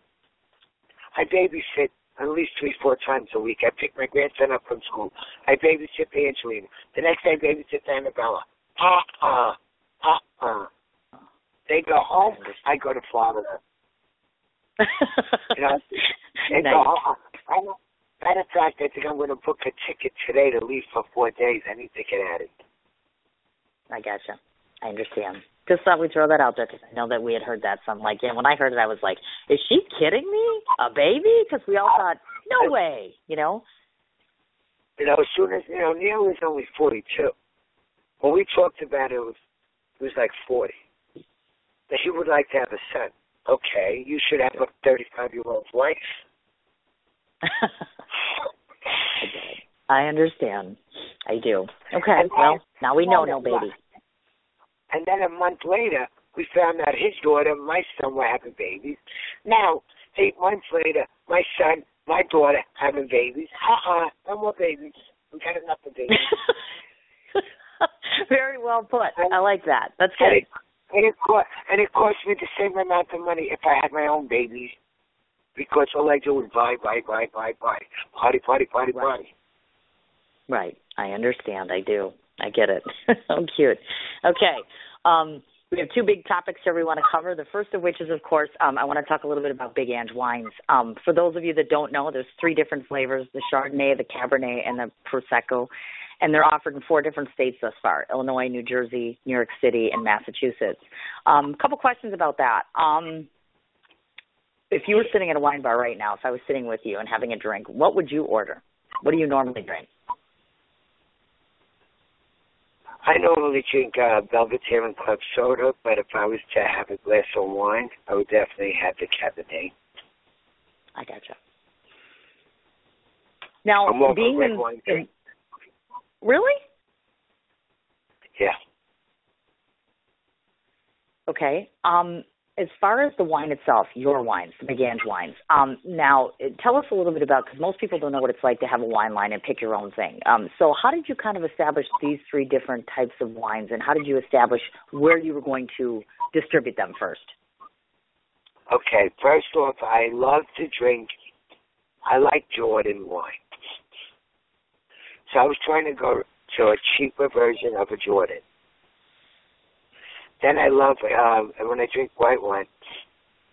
I babysit at least 3-4 times a week. I pick my grandson up from school. I babysit Angelina. The next day I babysit Annabella. They go home. I go to Florida. You know, they go home. Matter of fact, I think I'm going to book a ticket today to leave for 4 days. I need to get at it. I gotcha. I understand. Just thought we'd throw that out there because I know that we had heard that. So I'm like, yeah, when I heard it, I was like, is she kidding me? A baby? Because we all thought, no way, you know? You know, as soon as, Neil is only 42. when we talked about it, it was like 40. That he would like to have a son. Okay, you should have a 35-year-old wife. I understand. I do. Okay, well, now we know no baby. And then a month later, we found out his daughter, my son were having babies. Now, 8 months later, my son, my daughter having babies. No more babies. We got enough of babies. Very well put. I like that. That's good. And it cost me the same amount of money if I had my own babies, because all I do is buy. Party. Right. I understand. I do. I get it. Oh, cute. Okay. We have 2 big topics here we want to cover. The first of which is, of course, I want to talk a little bit about Big Ange wines. For those of you that don't know, there's 3 different flavors, the Chardonnay, the Cabernet, and the Prosecco. And they're offered in 4 different states thus far: Illinois, New Jersey, New York City, and Massachusetts. A couple questions about that. If you were sitting at a wine bar right now, if I was sitting with you and having a drink, what would you order? What do you normally drink? I normally drink Belvedere Club soda, but if I was to have a glass of wine, I would definitely have the Cabernet. I gotcha. Now, being red wine drink. Really? Yeah. Okay. As far as the wine itself, your wines, the Big Ange wines, now tell us a little bit about, because most people don't know what it's like to have a wine line and pick your own thing. So how did you kind of establish these 3 different types of wines, and how did you establish where you were going to distribute them first? Okay, first off, I love to drink, I like Jordan wine. So I was trying to go to a cheaper version of a Jordan. Then I love, when I drink white wine,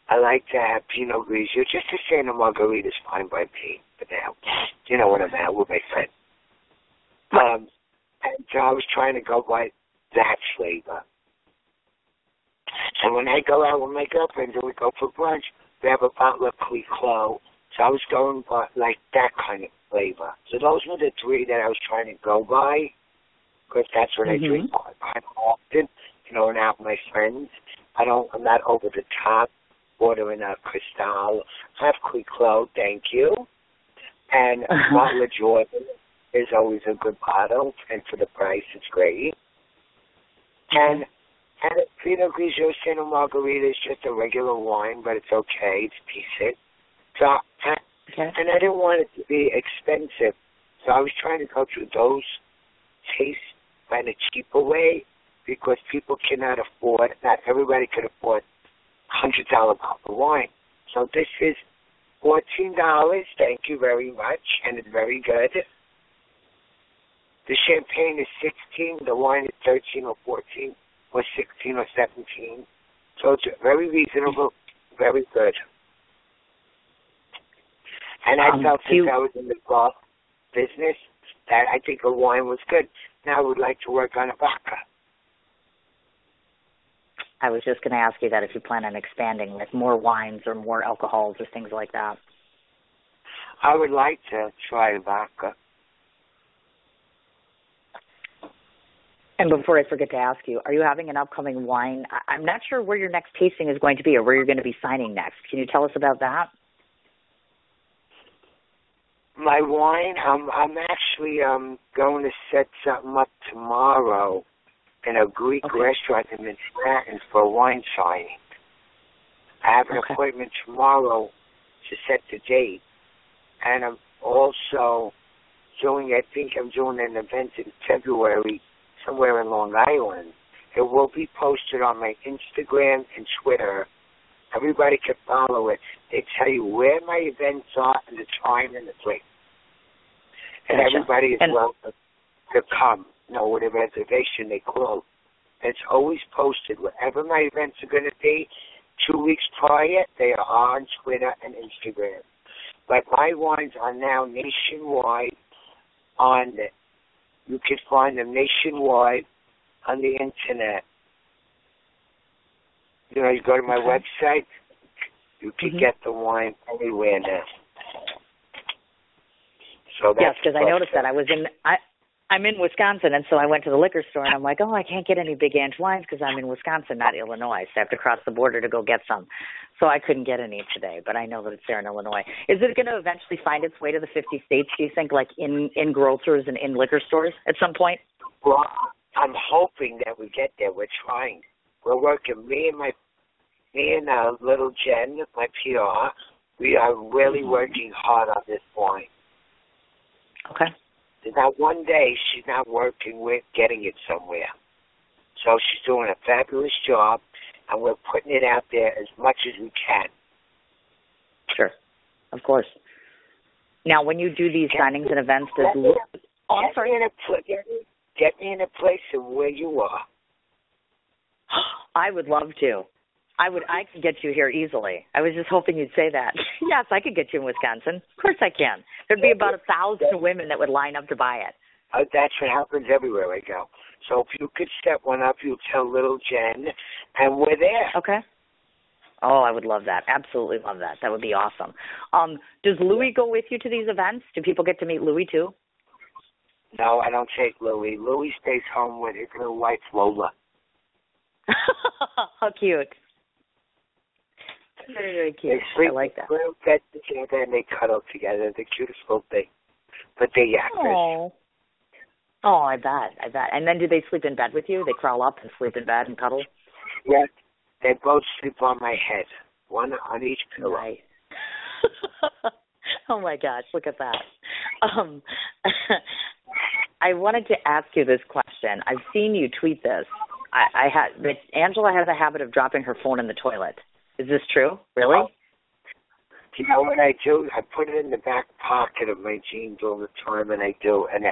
I like to have Pinot Grigio, just to say the margarita's fine by me for now. You know what I'm at with my friend. And so I was trying to go by that flavor. And when I go out with my girlfriends and we go for brunch, we have a bottle of Clicquot. So I was going by like that kind of flavor. So those were the 3 that I was trying to go by, because that's what I drink quite often. You know, and out with my friends. I'm not over the top ordering a Cristal. I have Clicquot, thank you. And a bottle of Jordan is always a good bottle, and for the price, it's great. And Pinot Grigio Santa Margarita is just a regular wine, but it's okay. It's decent. So, and I didn't want it to be expensive, so I was trying to go through those tastes in a cheaper way, because people cannot afford, not everybody can afford $100 bottle of wine. So this is $14, thank you very much, and it's very good. The champagne is $16, the wine is $13 or $14, or $16 or $17. So it's very reasonable, very good. And I felt since I was in the golf business that I think a wine was good. Now I would like to work on a vodka. I was just going to ask you that if you plan on expanding with more wines or more alcohols or things like that. I would like to try a vodka. And before I forget to ask you, are you having an upcoming wine? I'm not sure where your next tasting is going to be or where you're going to be signing next. Can you tell us about that? My wine, I'm actually going to set something up tomorrow in a Greek restaurant in Manhattan for a wine signing. I have an appointment tomorrow to set the date. And I'm also doing an event in February somewhere in Long Island. It will be posted on my Instagram and Twitter. Everybody can follow it. They tell you where my events are and the time and the place. And everybody is welcome to come. With a reservation, they close. It's always posted. Wherever my events are going to be, 2 weeks prior, they are on Twitter and Instagram. But my wines are now nationwide you can find them nationwide on the internet. You go to my website, you can get the wine anywhere now. So that's yes, because I noticed that. I'm in Wisconsin, and so I went to the liquor store, and I'm like, oh, I can't get any Big Ange wines because I'm in Wisconsin, not Illinois, so I have to cross the border to go get some. So I couldn't get any today, but I know that it's there in Illinois. Is it going to eventually find its way to the 50 states, do you think, like in grocers and in liquor stores at some point? Well, I'm hoping that we get there. We're trying. We're working. Me and little Jen, my PR, we are really working hard on this point. Okay. There's not one day she's not working with getting it somewhere. So she's doing a fabulous job, and we're putting it out there as much as we can. Sure. Of course. Now, when you do these signings and events, Get me in a place of where you are. I would love to. I could get you here easily. I was just hoping you'd say that. Yes, I could get you in Wisconsin. Of course I can. There'd be about 1,000 women that would line up to buy it. That's what happens everywhere I go. So if you could set one up, you tell little Jen, and we're there. Okay. Oh, I would love that. Absolutely love that. That would be awesome. Does Louie go with you to these events? Do people get to meet Louie too? No, I don't take Louie. Louie stays home with his little wife, Lola. How cute. Very, very cute. They sleep I like that. Little bed together and they cuddle together. The cutest little thing. But they're yappers. Oh, I bet. And then do they sleep in bed with you? They crawl up and sleep in bed and cuddle? Yeah, they both sleep on my head. One on each pillow. Right. Oh, my gosh, look at that. I wanted to ask you this question. I've seen you tweet this. Angela has a habit of dropping her phone in the toilet. Is this true? Really? You know what I do? I put it in the back pocket of my jeans all the time, and I do. And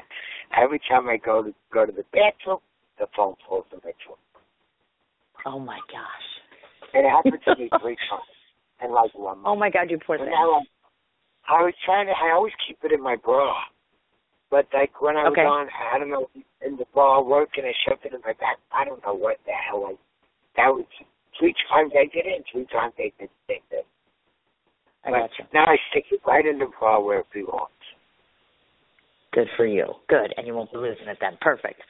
every time I go to the bathroom, the phone falls in my toilet. Oh, my gosh. It happened to me 3 times in like 1 month. Oh, my God, you poor thing. I always keep it in my bra. But, like, when I was on, I don't know, in the bar working, I shoved it in my back. I don't know what the hell. That was 3 times I did it, and 3 times they did the same thing. I gotcha. Now I stick it right in the bra where it belongs. Good for you. Good, and you won't be losing it then. Perfect.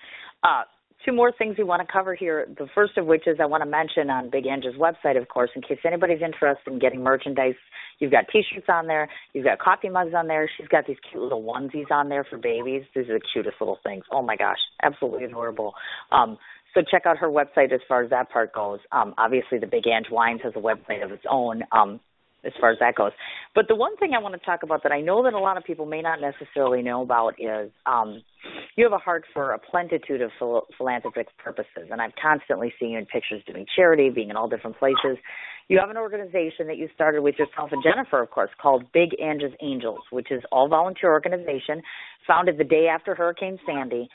2 more things we want to cover here. The first of which is I want to mention on Big Ange's website, of course, in case anybody's interested in getting merchandise. You've got T-shirts on there. You've got coffee mugs on there. She's got these cute little onesies on there for babies. These are the cutest little things. Oh, my gosh. Absolutely adorable. So check out her website as far as that part goes. Obviously, the Big Ange Wines has a website of its own as far as that goes. But the one thing I want to talk about that I know that a lot of people may not necessarily know about is you have a heart for a plenitude of philanthropic purposes, and I've constantly seen you in pictures doing charity, being in all different places. You have an organization that you started with yourself and Jennifer, of course, called Big Ange's Angels, which is all-volunteer organization founded the day after Hurricane Sandy.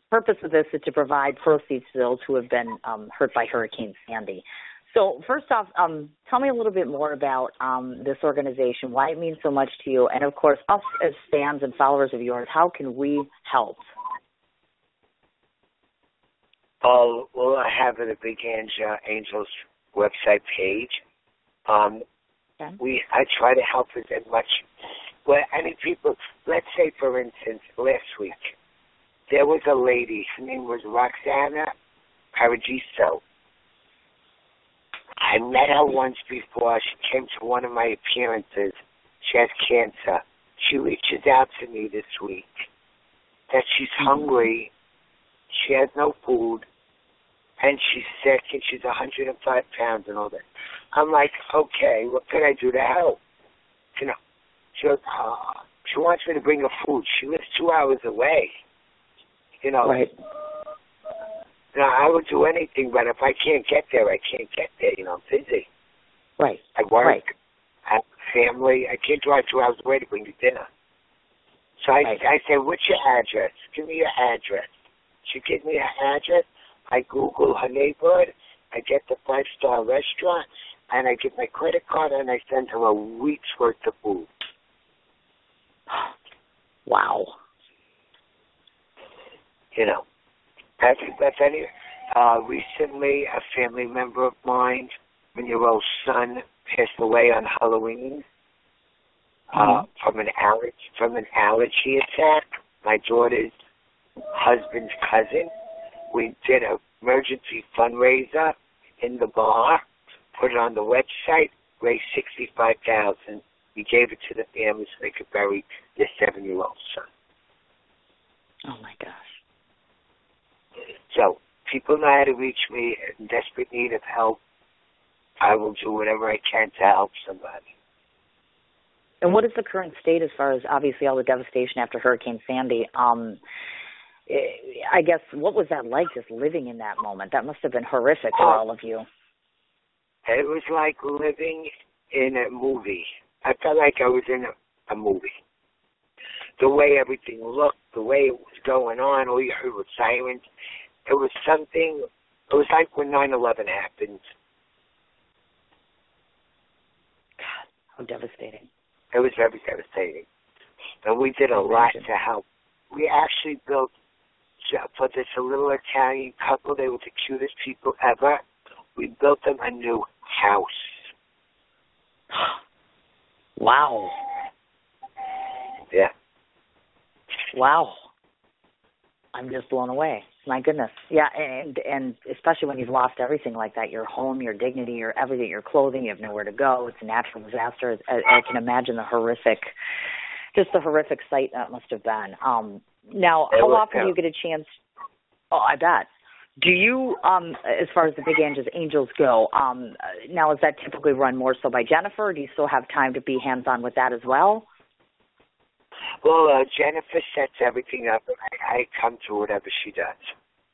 Purpose of this is to provide proceeds to those who have been hurt by Hurricane Sandy. So first off, tell me a little bit more about this organization, why it means so much to you, and, of course, us as fans and followers of yours, how can we help? Oh, well, I have the Big Angels website page. I try to help as much. Well, any people, let's say, for instance, last week, there was a lady, her name was Roxana Paragiso. I met her once before. She came to one of my appearances. She has cancer. She reaches out to me this week that she's hungry, she has no food, and she's sick, and she's 105 pounds and all that. I'm like, okay, what can I do to help? You know, she goes, she wants me to bring her food. She lives 2 hours away. You know, right. You know, I would do anything, but if I can't get there, I can't get there. You know, I'm busy. Right. I work. Right. I have a family. I can't drive 2 hours away to bring you dinner. So I say, what's your address? Give me your address. She gives me her address. I Google her neighborhood. I get the 5-star restaurant, and I give my credit card, and I send her a week's worth of food. Wow. You know, that's any. Recently, a family member of mine, 1-year-old son, passed away on Halloween from an allergy attack. My daughter's husband's cousin. We did an emergency fundraiser in the bar, put it on the website, raised $65,000. We gave it to the family so they could bury their 7-year-old son. Oh, my gosh. So, people know how to reach me in desperate need of help. I will do whatever I can to help somebody. And what is the current state as far as, obviously, all the devastation after Hurricane Sandy? I guess, what was that like, just living in that moment? That must have been horrific for all of you. It was like living in a movie. I felt like I was in a movie. The way everything looked, the way it was going on, all you heard was sirens. It was something, it was like when 9/11 happened. God, how devastating. It was very devastating. And we did a lot to help. We actually built, for this little Italian couple, they were the cutest people ever. We built them a new house. Wow. Yeah. Wow. I'm just blown away. My goodness. Yeah, and especially when you've lost everything like that, your home, your dignity, your everything, your clothing, you have nowhere to go. It's a natural disaster. I can imagine the horrific sight that must have been. Now, how often do you get a chance? Oh, I bet. Do you, as far as the Big Angels go, now is that typically run more so by Jennifer, or do you still have time to be hands-on with that as well? Well, Jennifer sets everything up. I come to whatever she does.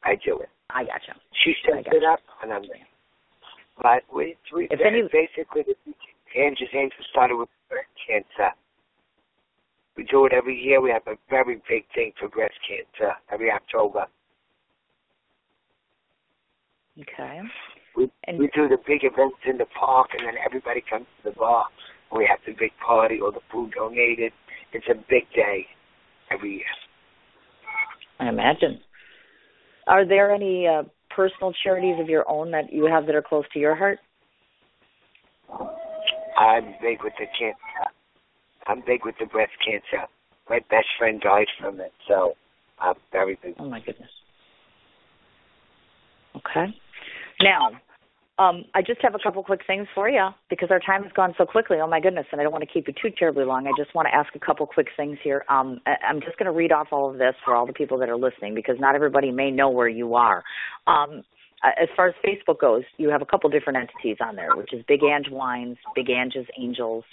I do it. I gotcha. She sets it up, and I'm there. But basically, the Angels started with breast cancer. We do it every year. We have a very big thing for breast cancer every October. Okay. We do the big events in the park, and then everybody comes to the bar. We have the big party, or the food donated. It's a big day every year. I imagine. Are there any personal charities of your own that you have that are close to your heart? I'm big with the cancer. I'm big with the breast cancer. My best friend died from it, so I'm very big. Oh, my goodness. Okay. Now, I just have a couple quick things for you because our time has gone so quickly. Oh, my goodness, and I don't want to keep you too terribly long. I just want to ask a couple quick things here. I'm just going to read off all of this for all the people that are listening because not everybody may know where you are. As far as Facebook goes, you have a couple different entities on there, which is Big Ange Wines, Big Ange's Angels,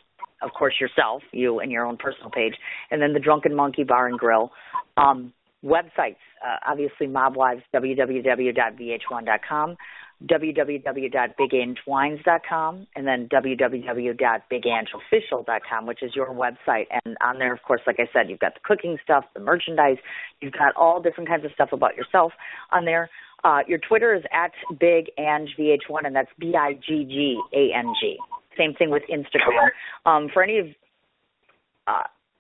of course yourself, you and your own personal page, and then the Drunken Monkey Bar and Grill. Websites, obviously MobWives, www.vh1.com, www.bigangewines.com, and then www.bigangofficial.com, which is your website. And on there, of course, like I said, you've got the cooking stuff, the merchandise. You've got all different kinds of stuff about yourself on there. Your Twitter is at BigAngeVH1, and that's BIGGANG. Same thing with Instagram. For any of,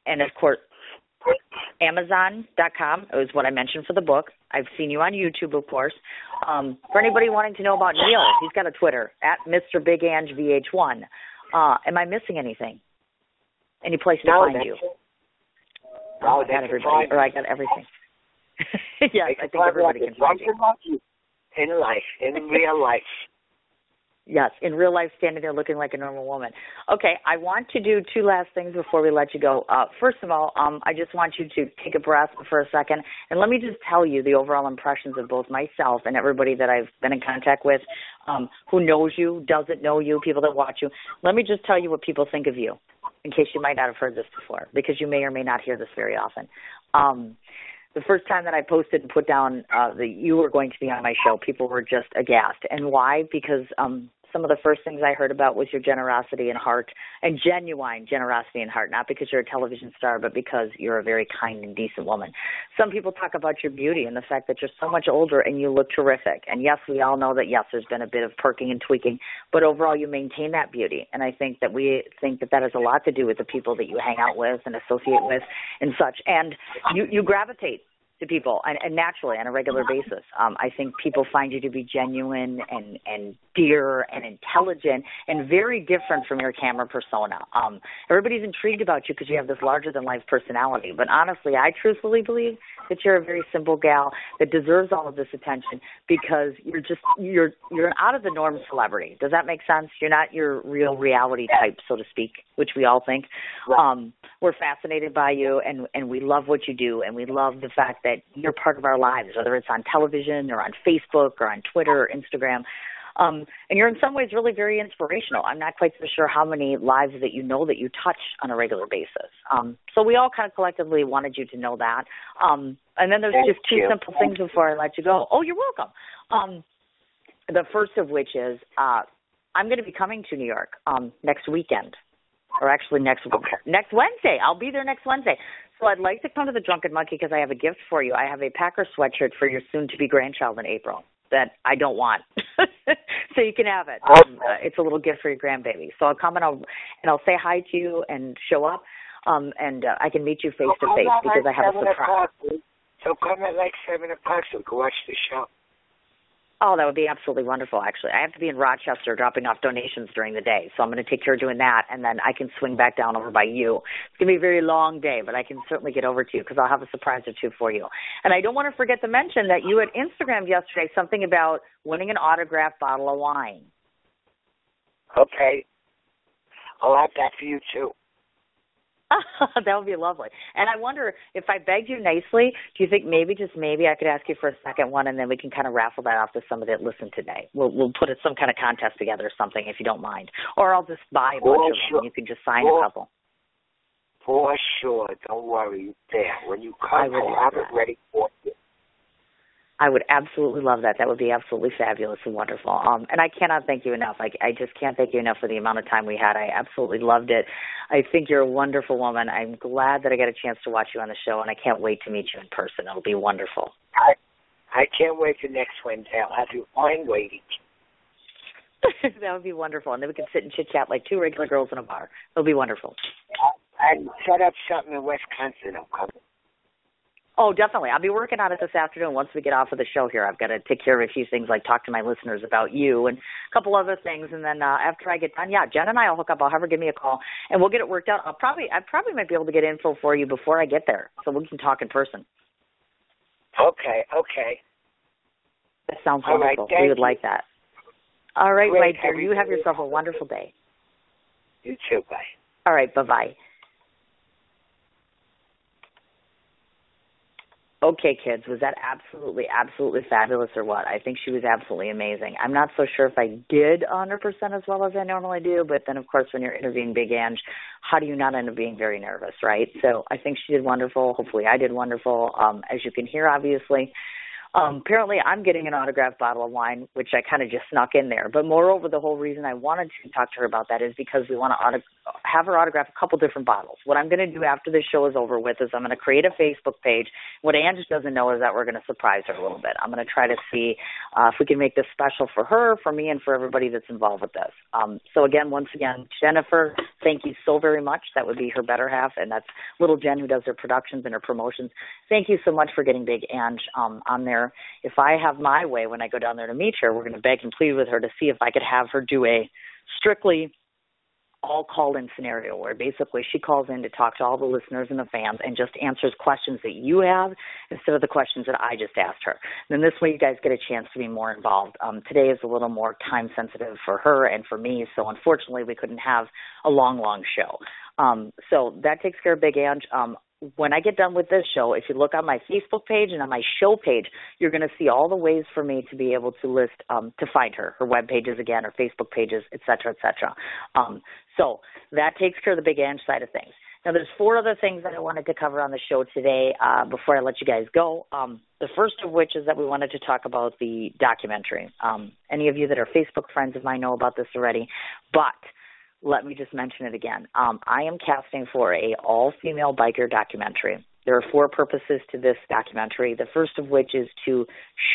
and of course, Amazon.com is what I mentioned for the book. I've seen you on YouTube, of course. For anybody wanting to know about Neil, he's got a Twitter, at Mr. Big Ange VH1. Am I missing anything? Any place to find you? No, I got everybody, or I got everything. Yes, I think everybody can find you. In life, in real life. Yes, in real life, standing there looking like a normal woman. Okay, I want to do two last things before we let you go. First of all, I just want you to take a breath for a second, and let me just tell you the overall impressions of both myself and everybody that I've been in contact with, who knows you, doesn't know you, people that watch you. Let me just tell you what people think of you, in case you might not have heard this before, because you may or may not hear this very often. The first time that I posted and put down that you were going to be on my show, people were just aghast. And why? Because some of the first things I heard about was your generosity and heart, and genuine generosity and heart, not because you're a television star, but because you're a very kind and decent woman. Some people talk about your beauty and the fact that you're so much older and you look terrific. And yes, we all know that, yes, there's been a bit of perking and tweaking, but overall you maintain that beauty. And I think that we think that that has a lot to do with the people that you hang out with and associate with and such. And you gravitate to people, and naturally on a regular basis. I think people find you to be genuine and dear and intelligent and very different from your camera persona. Everybody's intrigued about you because you have this larger-than-life personality. But honestly, I truthfully believe that you're a very simple gal that deserves all of this attention because you're an out-of-the-norm celebrity. Does that make sense? You're not your real reality type, so to speak, which we all think. We're fascinated by you, and we love what you do, and we love the fact that you're part of our lives, whether it's on television or on Facebook or on Twitter or Instagram. And you're in some ways really very inspirational. I'm not quite so sure how many lives that you know that you touch on a regular basis. So we all kind of collectively wanted you to know that. And then there's just two simple things before I let you go. Oh, you're welcome. The first of which is I'm going to be coming to New York next weekend. Or actually next Wednesday. I'll be there next Wednesday. So I'd like to come to the Drunken Monkey because I have a gift for you. I have a Packer sweatshirt for your soon-to-be grandchild in April that I don't want. So you can have it. It's a little gift for your grandbaby. So I'll come and I'll say hi to you and show up, and I can meet you face-to-face because I have a surprise. So come at like 7 o'clock so we can watch the show. Oh, that would be absolutely wonderful, actually. I have to be in Rochester dropping off donations during the day, so I'm going to take care of doing that, and then I can swing back down over by you. It's going to be a very long day, but I can certainly get over to you because I'll have a surprise or two for you. And I don't want to forget to mention that you had Instagrammed yesterday something about winning an autographed bottle of wine. Okay. I'll have that for you, too. That would be lovely. And I wonder, if I begged you nicely, do you think maybe, just maybe, I could ask you for a second one, and then we can kind of raffle that off to somebody that listened today? We'll put some kind of contest together or something, if you don't mind. Or I'll just buy a bunch of them, and you can just sign a couple. For sure. Don't worry. There. When you come, I'll have it ready for you. I would absolutely love that. That would be absolutely fabulous and wonderful. And I cannot thank you enough. I just can't thank you enough for the amount of time we had. I absolutely loved it. I think you're a wonderful woman. I'm glad that I got a chance to watch you on the show, and I can't wait to meet you in person. It'll be wonderful. I can't wait for next Wednesday. I'll have you on waiting. That would be wonderful. And then we can sit and chit-chat like two regular girls in a bar. It'll be wonderful. And set up something in Wisconsin. I'm coming. Oh, definitely. I'll be working on it this afternoon once we get off of the show here. I've got to take care of a few things, like talk to my listeners about you and a couple other things. And then after I get done, Jen and I will hook up. I'll have her give me a call, and we'll get it worked out. I probably might be able to get info for you before I get there, so we can talk in person. Okay. That sounds wonderful. We would like that. All right, my dear. You have yourself a wonderful day. You too. Bye. All right. Bye-bye. Okay, kids, was that absolutely fabulous or what? I think she was absolutely amazing. I'm not so sure if I did 100% as well as I normally do, but then, of course, when you're interviewing Big Ange, how do you not end up being very nervous, right? So I think she did wonderful. Hopefully I did wonderful. As you can hear, obviously, apparently I'm getting an autographed bottle of wine, which I kind of just snuck in there. But moreover, the whole reason I wanted to talk to her about that is because we want to have her autograph a couple different bottles. What I'm going to do after this show is over with is I'm going to create a Facebook page. What Ange doesn't know is that we're going to surprise her a little bit. I'm going to try to see if we can make this special for her, for me, and for everybody that's involved with this. So again, once again, Jennifer, thank you so very much. That would be her better half, and that's little Jen who does her productions and her promotions. Thank you so much for getting Big Ange on there. If I have my way when I go down there to meet her, we're going to beg and plead with her to see if I could have her do a strictly all call-in scenario where basically she calls in to talk to all the listeners and the fans and just answers questions that you have instead of the questions that I just asked her. And then this way you guys get a chance to be more involved. Today is a little more time-sensitive for her and for me, so unfortunately we couldn't have a long show. So that takes care of Big Ange. When I get done with this show, if you look on my Facebook page and on my show page, you're going to see all the ways for me to be able to list, to find her web pages again, her Facebook pages, et cetera, et cetera. So that takes care of the Big Ange side of things. Now, there's 4 other things that I wanted to cover on the show today before I let you guys go. The first of which is that we wanted to talk about the documentary. Any of you that are Facebook friends of mine know about this already, but let me just mention it again. I am casting for a all-female biker documentary. There are 4 purposes to this documentary, the first of which is to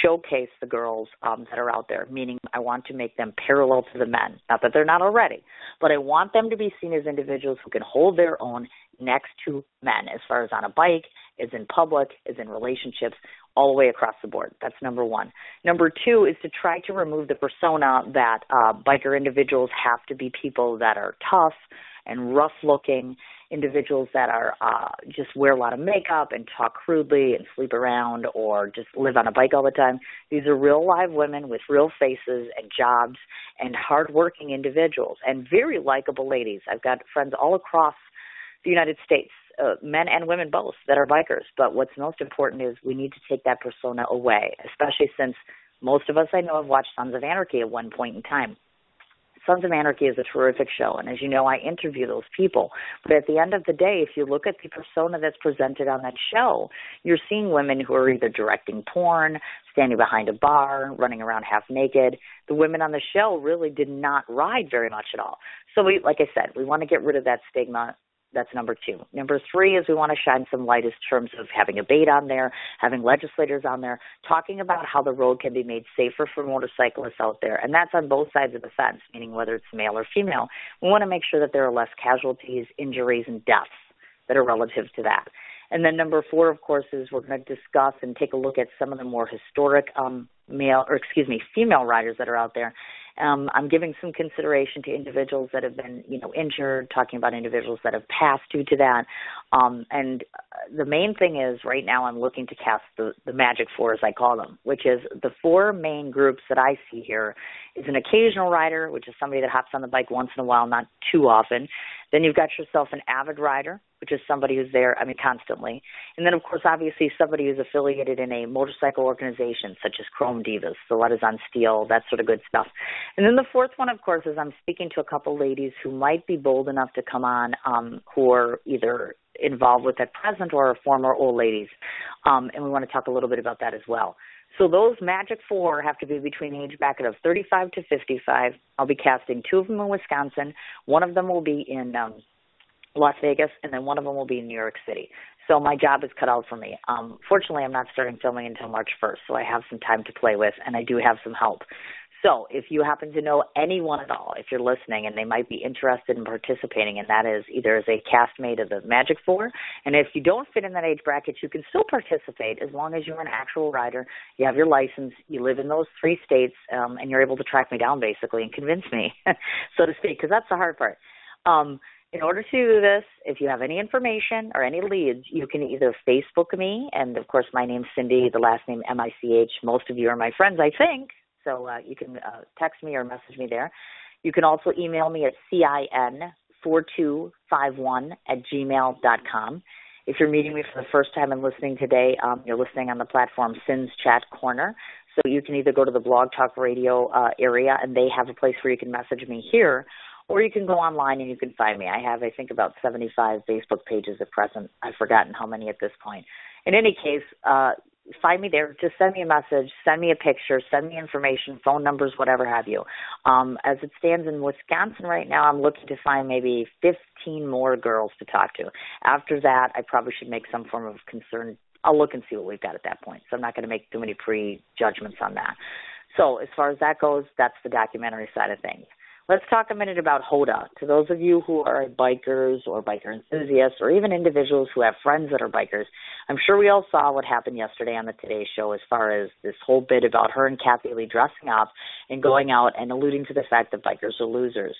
showcase the girls that are out there, meaning I want to make them parallel to the men. Not that they're not already, but I want them to be seen as individuals who can hold their own next to men as far as on a bike, is in public, is in relationships, all the way across the board. That's number one. Number two is to try to remove the persona that biker individuals have to be people that are tough and rough-looking, individuals that are just wear a lot of makeup and talk crudely and sleep around or just live on a bike all the time. These are real live women with real faces and jobs and hardworking individuals and very likable ladies. I've got friends all across the United States, men and women both, that are bikers. But what's most important is we need to take that persona away, especially since most of us I know have watched Sons of Anarchy at one point in time. Sons of Anarchy is a terrific show, and as you know, I interview those people. But at the end of the day, if you look at the persona that's presented on that show, you're seeing women who are either directing porn, standing behind a bar, running around half naked. The women on the show really did not ride very much at all. So we, like I said, we want to get rid of that stigma. That's number two. Number three is we want to shine some light in terms of having a bait on there, having legislators on there, talking about how the road can be made safer for motorcyclists out there. And that's on both sides of the fence, meaning whether it's male or female. We want to make sure that there are less casualties, injuries, and deaths that are relative to that. And then number four, of course, is we're going to discuss and take a look at some of the more historic female riders that are out there. I'm giving some consideration to individuals that have been, injured, talking about individuals that have passed due to that. And the main thing is right now I'm looking to cast the Magic Four, as I call them, which is the four main groups that I see here is an occasional rider, which is somebody that hops on the bike once in a while, not too often. Then you've got yourself an avid rider, which is somebody who's there, constantly. And then, of course, obviously somebody who's affiliated in a motorcycle organization, such as Chrome Divas, Stilettos on Steel, that sort of good stuff. And then the fourth one, of course, is I'm speaking to a couple ladies who might be bold enough to come on who are either involved with at present or are former old ladies. And we want to talk a little bit about that as well. So those Magic Four have to be between the age bracket of 35 to 55. I'll be casting two of them in Wisconsin. One of them will be in Las Vegas, and then one of them will be in New York City. So my job is cut out for me. Fortunately, I'm not starting filming until March 1st, so I have some time to play with, and I do have some help. So if you happen to know anyone at all, if you're listening and they might be interested in participating, and that is either as a castmate of the Magic Four, and if you don't fit in that age bracket, you can still participate as long as you're an actual rider, you have your license, you live in those 3 states, and you're able to track me down basically and convince me, so to speak, because that's the hard part. In order to do this, if you have any information or any leads, you can either Facebook me, and of course my name's Cindy, the last name Mich. Most of you are my friends, I think. So you can text me or message me there. You can also email me at cin4251@gmail.com. If you're meeting me for the first time and listening today, you're listening on the platform Cin's Chat Corner. So you can either go to the Blog Talk Radio area, and they have a place where you can message me here, or you can go online and you can find me. I have, I think, about 75 Facebook pages at present. I've forgotten how many at this point. In any case, find me there. Just send me a message, send me a picture, send me information, phone numbers, whatever have you. As it stands in Wisconsin right now, I'm looking to find maybe 15 more girls to talk to. After that, I probably should make some form of concern. I'll look and see what we've got at that point. So I'm not going to make too many prejudgments on that. So as far as that goes, that's the documentary side of things. Let's talk a minute about HODA. To those of you who are bikers or biker enthusiasts or even individuals who have friends that are bikers, I'm sure we all saw what happened yesterday on the Today Show as far as this whole bit about her and Kathy Lee dressing up and going out and alluding to the fact that bikers are losers.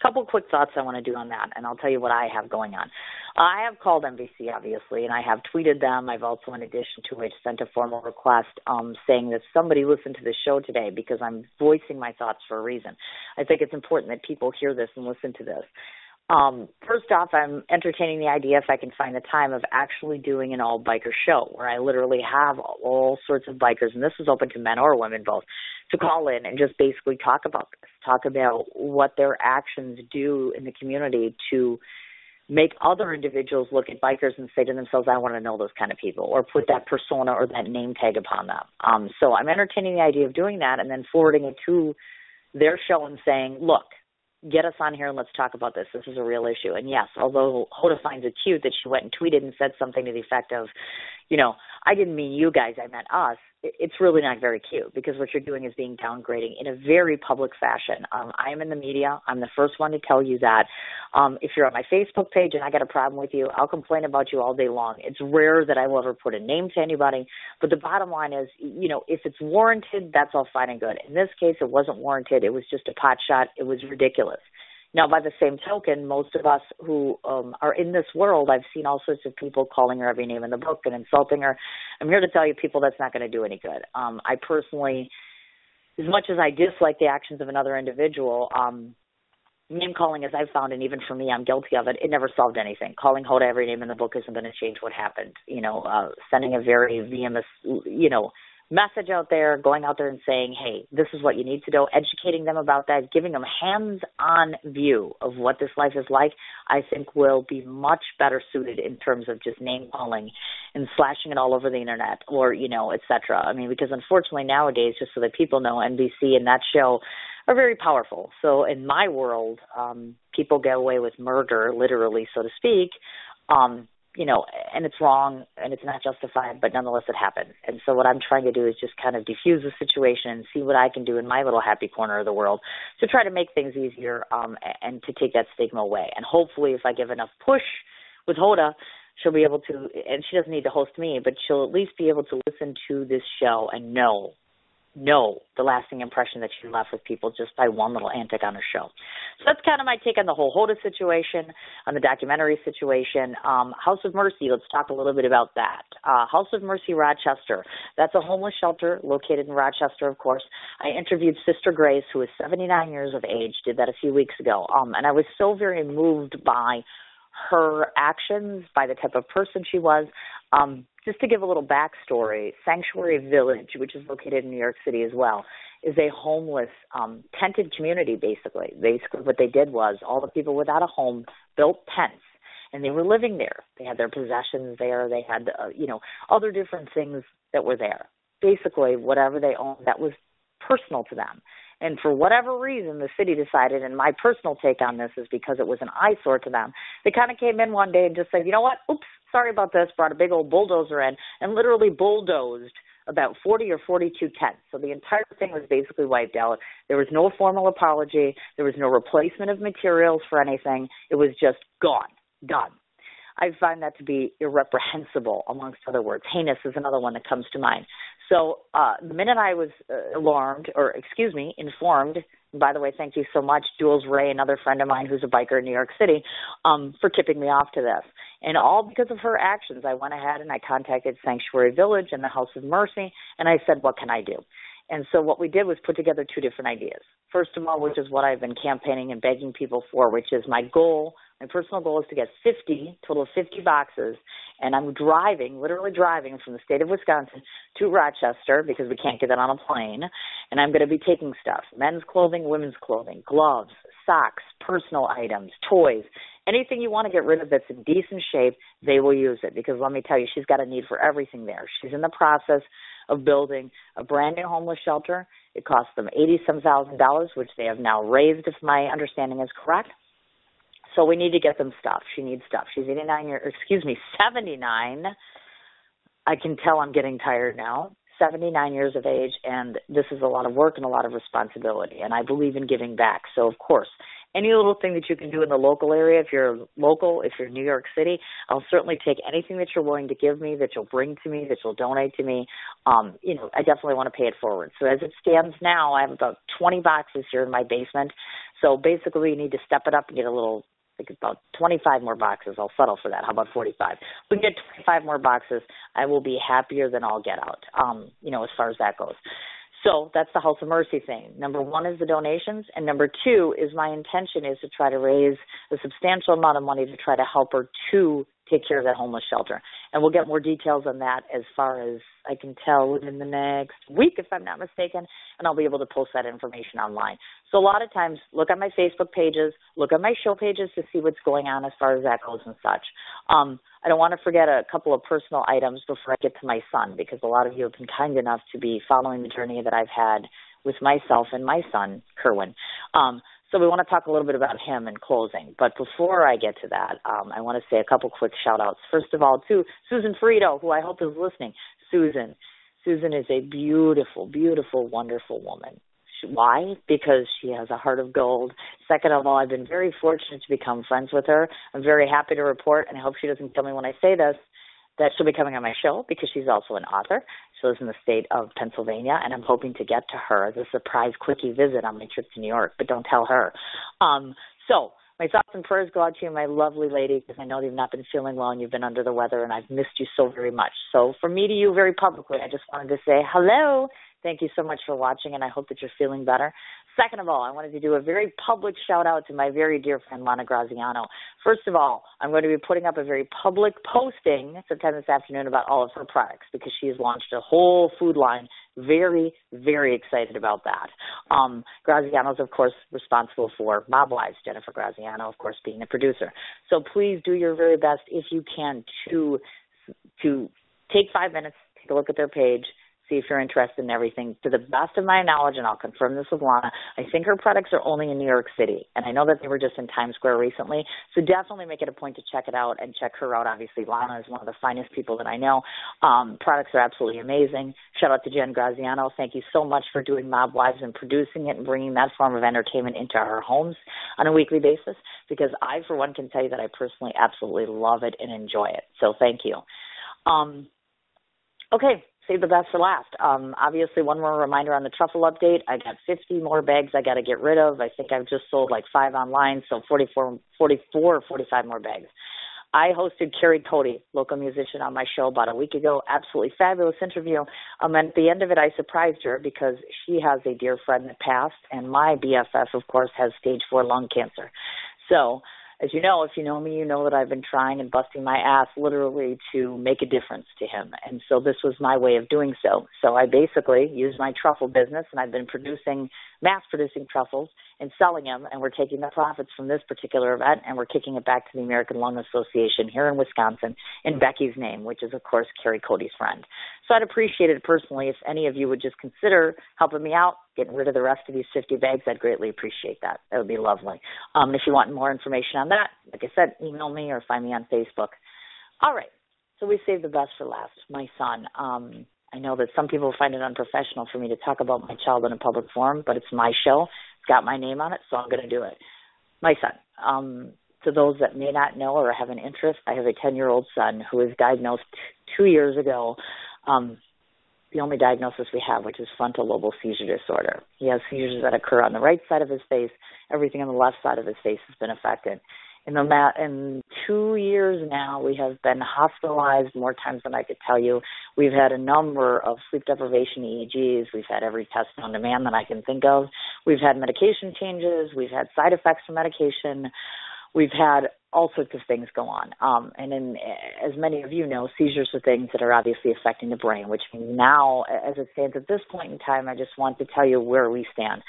Couple quick thoughts I want to do on that, and I'll tell you what I have going on. I have called NBC, obviously, and I have tweeted them. I've also, in addition to which, sent a formal request saying that somebody listen to the show today because I'm voicing my thoughts for a reason. I think it's important that people hear this and listen to this. First off, I'm entertaining the idea, if I can find the time, of actually doing an all-biker show where I literally have all sorts of bikers, and this is open to men or women both, to call in and just basically talk about this, talk about what their actions do in the community to make other individuals look at bikers and say to themselves, I want to know those kind of people, or put that persona or that name tag upon them. So I'm entertaining the idea of doing that and then forwarding it to their show and saying, look, get us on here and let's talk about this. This is a real issue. And yes, although Hoda finds it cute that she went and tweeted and said something to the effect of, I didn't mean you guys, I meant us. it's really not very cute because what you're doing is being downgrading in a very public fashion. I am in the media. I'm the first one to tell you that. If you're on my Facebook page and I got a problem with you, I'll complain about you all day long. It's rare that I will ever put a name to anybody, but the bottom line is, if it's warranted, that's all fine and good. In this case, it wasn't warranted. It was just a pot shot. It was ridiculous. Now, by the same token, most of us who are in this world, I've seen all sorts of people calling her every name in the book and insulting her. I'm here to tell you, people, that's not going to do any good. I personally, as much as I dislike the actions of another individual, name calling, as I've found, and even for me, I'm guilty of it, it never solved anything. Calling Hoda every name in the book isn't going to change what happened. Sending a very vehement, message out there, going out there and saying, hey, this is what you need to do, educating them about that, giving them hands-on view of what this life is like, I think will be much better suited in terms of just name calling and slashing it all over the internet or, et cetera. I mean, because unfortunately nowadays, just so that people know, NBC and that show are very powerful. So in my world, people get away with murder, literally, so to speak, and it's wrong and it's not justified, but nonetheless it happened. And so what I'm trying to do is just kind of diffuse the situation and see what I can do in my little happy corner of the world to try to make things easier and to take that stigma away. And hopefully if I give enough push with Hoda, she'll be able to, and she doesn't need to host me, but she'll at least be able to listen to this show and know the lasting impression that she left with people just by one little antic on her show. So that's kind of my take on the whole Hoda situation, on the documentary situation. House of Mercy, let's talk a little bit about that. House of Mercy Rochester, that's a homeless shelter located in Rochester, of course. I interviewed Sister Grace, who is 79 years of age, did that a few weeks ago, and I was so very moved by her actions, by the type of person she was. Just to give a little backstory, Sanctuary Village, which is located in New York City as well, is a homeless tented community, basically. Basically what they did was all the people without a home built tents, and they were living there. They had their possessions there. They had, other different things that were there. Basically, whatever they owned, that was personal to them. And for whatever reason, the city decided, and my personal take on this is because it was an eyesore to them, they kind of came in one day and just said, you know what, oops, sorry about this, brought a big old bulldozer in and literally bulldozed about 40 or 42 tents. So the entire thing was basically wiped out. There was no formal apology. There was no replacement of materials for anything. It was just gone, done. I find that to be irreprehensible, amongst other words. Heinous is another one that comes to mind. So the minute I was informed, and by the way, thank you so much, Jules Ray, another friend of mine who's a biker in New York City, for tipping me off to this. And all because of her actions, I went ahead and I contacted Sanctuary Village and the House of Mercy, and I said, what can I do? And so what we did was put together two different ideas. First of all, which is what I've been campaigning and begging people for, which is my goal. My personal goal is to get total of 50 boxes, and I'm literally driving from the state of Wisconsin to Rochester because we can't get that on a plane, and I'm going to be taking stuff, men's clothing, women's clothing, gloves, socks, personal items, toys, anything you want to get rid of that's in decent shape, they will use it because let me tell you, she's got a need for everything there. She's in the process of building a brand new homeless shelter. It cost them $80,000, which they have now raised, if my understanding is correct. So we need to get them stuff. She needs stuff. She's 79. I can tell I'm getting tired now. 79 years of age, and this is a lot of work and a lot of responsibility, and I believe in giving back. So, of course, any little thing that you can do in the local area, if you're local, if you're in New York City, I'll certainly take anything that you're willing to give me, that you'll bring to me, that you'll donate to me. I definitely want to pay it forward. So as it stands now, I have about 20 boxes here in my basement. So basically, you need to step it up and get about 25 more boxes. I'll settle for that. How about 45? If we can get 25 more boxes, I will be happier than I'll get out, as far as that goes. So that's the House of Mercy thing. Number one is the donations, and number two is my intention is to try to raise a substantial amount of money to try to help her to take care of that homeless shelter. And we'll get more details on that as far as I can tell within the next week, if I'm not mistaken, and I'll be able to post that information online. So a lot of times, look at my Facebook pages, look at my show pages to see what's going on as far as that goes and such. I don't want to forget a couple of personal items before I get to my son, because a lot of you have been kind enough to be following the journey that I've had with myself and my son, Kerwin. So we want to talk a little bit about him in closing. But before I get to that, I want to say a couple quick shout-outs. First of all, to Susan Frito, who I hope is listening. Susan Susan is a beautiful, beautiful, wonderful woman. Why? Because she has a heart of gold. Second of all, I've been very fortunate to become friends with her. I'm very happy to report, and I hope she doesn't kill me when I say this, that she'll be coming on my show because she's also an author. She lives in the state of Pennsylvania, and I'm hoping to get to her as a surprise quickie visit on my trip to New York, but don't tell her. So my thoughts and prayers go out to you, my lovely lady, because I know you've not been feeling well and you've been under the weather, and I've missed you so very much. So from me to you very publicly, I just wanted to say hello. Thank you so much for watching, and I hope that you're feeling better. Second of all, I wanted to do a very public shout-out to my very dear friend, Lana Graziano. First of all, I'm going to be putting up a very public posting sometime this afternoon about all of her products because she has launched a whole food line. Very, very excited about that. Graziano is, of course, responsible for Mob Wives, Jennifer Graziano, of course, being the producer. So please do your very best, if you can, to take 5 minutes, take a look at their page, see if you're interested in everything. To the best of my knowledge, and I'll confirm this with Lana, I think her products are only in New York City. And I know that they were just in Times Square recently. So definitely make it a point to check it out and check her out. Obviously, Lana is one of the finest people that I know. Products are absolutely amazing. Shout out to Jen Graziano. Thank you so much for doing Mob Wives and producing it and bringing that form of entertainment into our homes on a weekly basis, because I, for one, can tell you that I personally absolutely love it and enjoy it. So thank you. Okay. Save the best for last. Obviously, one more reminder on the truffle update. I got 50 more bags I got to get rid of. I think I've just sold like 5 online, so 45 more bags. I hosted Carrie Cody, local musician, on my show about a week ago. Absolutely fabulous interview. And at the end of it, I surprised her because she has a dear friend that passed, and my BFF, of course, has stage 4 lung cancer. So, as you know, if you know me, you know that I've been trying and busting my ass literally to make a difference to him. And so this was my way of doing so. So I basically used my truffle business, and I've been mass-producing truffles and selling them, and we're taking the profits from this particular event, and we're kicking it back to the American Lung Association here in Wisconsin in Becky's name, which is, of course, Carrie Cody's friend. So I'd appreciate it personally if any of you would just consider helping me out, getting rid of the rest of these 50 bags. I'd greatly appreciate that. That would be lovely. If you want more information on that, like I said, email me or find me on Facebook. All right. So we saved the best for last. My son. I know that some people find it unprofessional for me to talk about my child in a public forum, but it's my show. It's got my name on it, so I'm going to do it. My son. To those that may not know or have an interest, I have a 10-year-old son who was diagnosed 2 years ago. The only diagnosis we have, which is frontal lobar seizure disorder. He has seizures that occur on the right side of his face. Everything on the left side of his face has been affected. In 2 years now, we have been hospitalized more times than I could tell you. We've had a number of sleep deprivation EEGs. We've had every test on demand that I can think of. We've had medication changes. We've had side effects from medication. We've had all sorts of things go on. As many of you know, seizures are things that are obviously affecting the brain, which means now, as it stands at this point in time, I just want to tell you where we stand.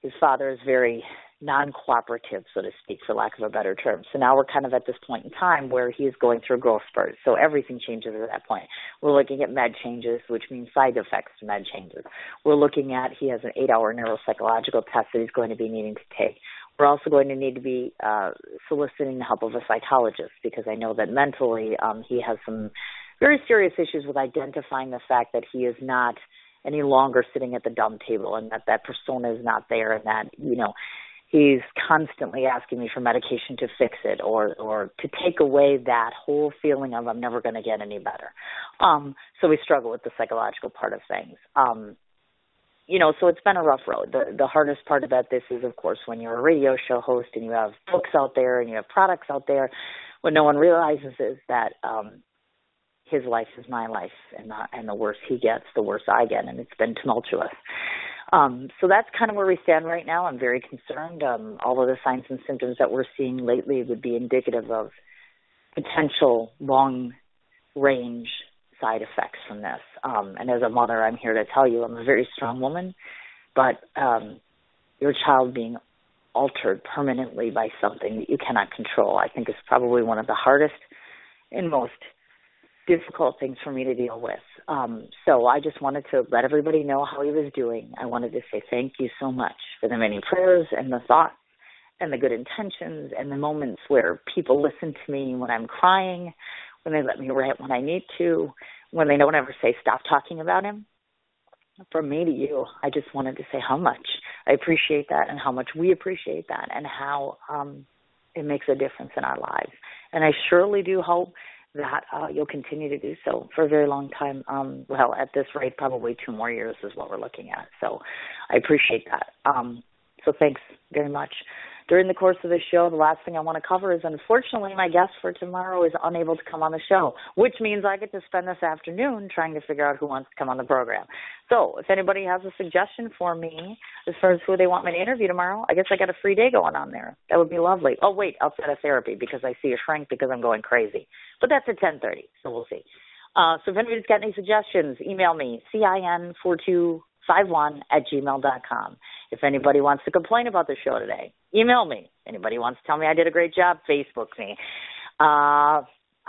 His father is very non-cooperative, so to speak, for lack of a better term. So now we're kind of at this point in time where he is going through a growth spurt. So everything changes at that point. We're looking at med changes, which means side effects to med changes. We're looking at, he has an 8-hour neuropsychological test that he's going to be needing to take. We're also going to need to be soliciting the help of a psychologist because I know that mentally he has some very serious issues with identifying the fact that he is not any longer sitting at the dumb table and that persona is not there and that, he's constantly asking me for medication to fix it or to take away that whole feeling of I'm never going to get any better. So we struggle with the psychological part of things. So it's been a rough road. The hardest part about this is, of course, when you're a radio show host and you have books out there and you have products out there, what no one realizes is that his life is my life, and the worse he gets, the worse I get, and it's been tumultuous. So that's kind of where we stand right now. I'm very concerned. All of the signs and symptoms that we're seeing lately would be indicative of potential long-range side effects from this. And as a mother, I'm here to tell you I'm a very strong woman, but your child being altered permanently by something that you cannot control, I think is probably one of the hardest and most difficult things for me to deal with. So I just wanted to let everybody know how he was doing. I wanted to say thank you so much for the many prayers and the thoughts and the good intentions and the moments where people listen to me when I'm crying, when they let me rant when I need to, when they don't ever say stop talking about him. From me to you, I just wanted to say how much I appreciate that and how much we appreciate that and how it makes a difference in our lives. And I surely do hope that you'll continue to do so for a very long time. Well, at this rate, probably 2 more years is what we're looking at. So I appreciate that. So thanks very much. During the course of the show, the last thing I want to cover is, unfortunately, my guest for tomorrow is unable to come on the show, which means I get to spend this afternoon trying to figure out who wants to come on the program. So if anybody has a suggestion for me as far as who they want me to interview tomorrow, I guess I got a free day going on there. That would be lovely. Oh, wait, outside of therapy because I see a shrink because I'm going crazy. But that's at 10:30, so we'll see. So if anybody's got any suggestions, email me, CIN4251@gmail.com. If anybody wants to complain about the show today, email me. Anybody wants to tell me I did a great job, Facebook me. I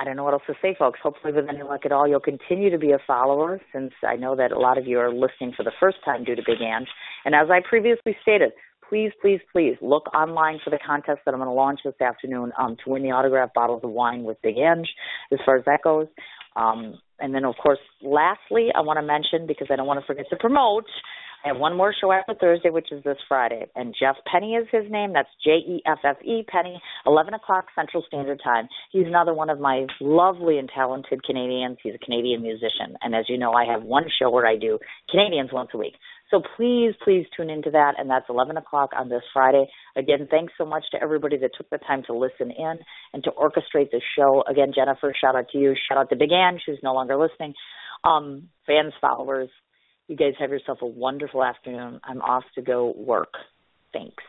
don't know what else to say, folks. Hopefully, with any luck at all, you'll continue to be a follower, since I know that a lot of you are listening for the first time due to Big Ange. And as I previously stated, please, please, please look online for the contest that I'm going to launch this afternoon to win the autographed bottles of wine with Big Ange, as far as that goes. And then, of course, lastly, I want to mention, because I don't want to forget to promote, I have one more show after Thursday, which is this Friday. And Jeff Penny is his name. That's Jeffe Penny, 11 o'clock Central Standard Time. He's another one of my lovely and talented Canadians. He's a Canadian musician. And as you know, I have one show where I do Canadians once a week. So please, please tune into that. And that's 11 o'clock on this Friday. Again, thanks so much to everybody that took the time to listen in and to orchestrate the show. Again, Jennifer, shout out to you. Shout out to Big Ange, who's no longer listening. Fans, followers, you guys have yourself a wonderful afternoon. I'm off to go work. Thanks.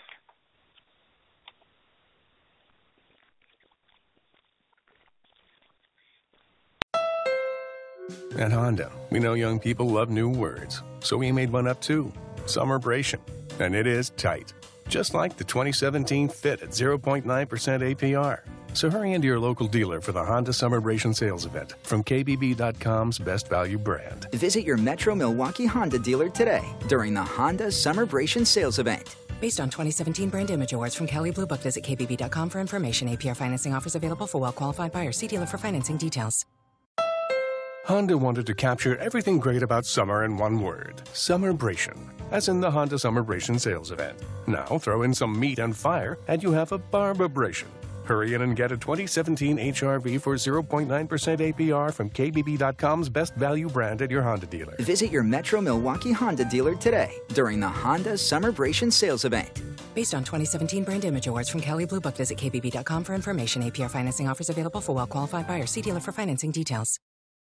At Honda, we know young people love new words, so we made one up too, Summerbration. And it is tight, just like the 2017 Fit at 0.9% APR. So hurry into your local dealer for the Honda Summerbration sales event from KBB.com's Best Value brand. Visit your Metro Milwaukee Honda dealer today during the Honda Summerbration sales event. Based on 2017 brand image awards from Kelley Blue Book, visit KBB.com for information. APR financing offers available for well-qualified buyers. See dealer for financing details. Honda wanted to capture everything great about summer in one word, Summerbration, as in the Honda Summerbration sales event. Now throw in some meat and fire, and you have a Barbabration. Hurry in and get a 2017 HRV for 0.9% APR from KBB.com's Best Value brand at your Honda dealer. Visit your Metro Milwaukee Honda dealer today during the Honda Summerbration sales event. Based on 2017 brand image awards from Kelley Blue Book, visit KBB.com for information. APR financing offers available for well-qualified buyers. See dealer for financing details.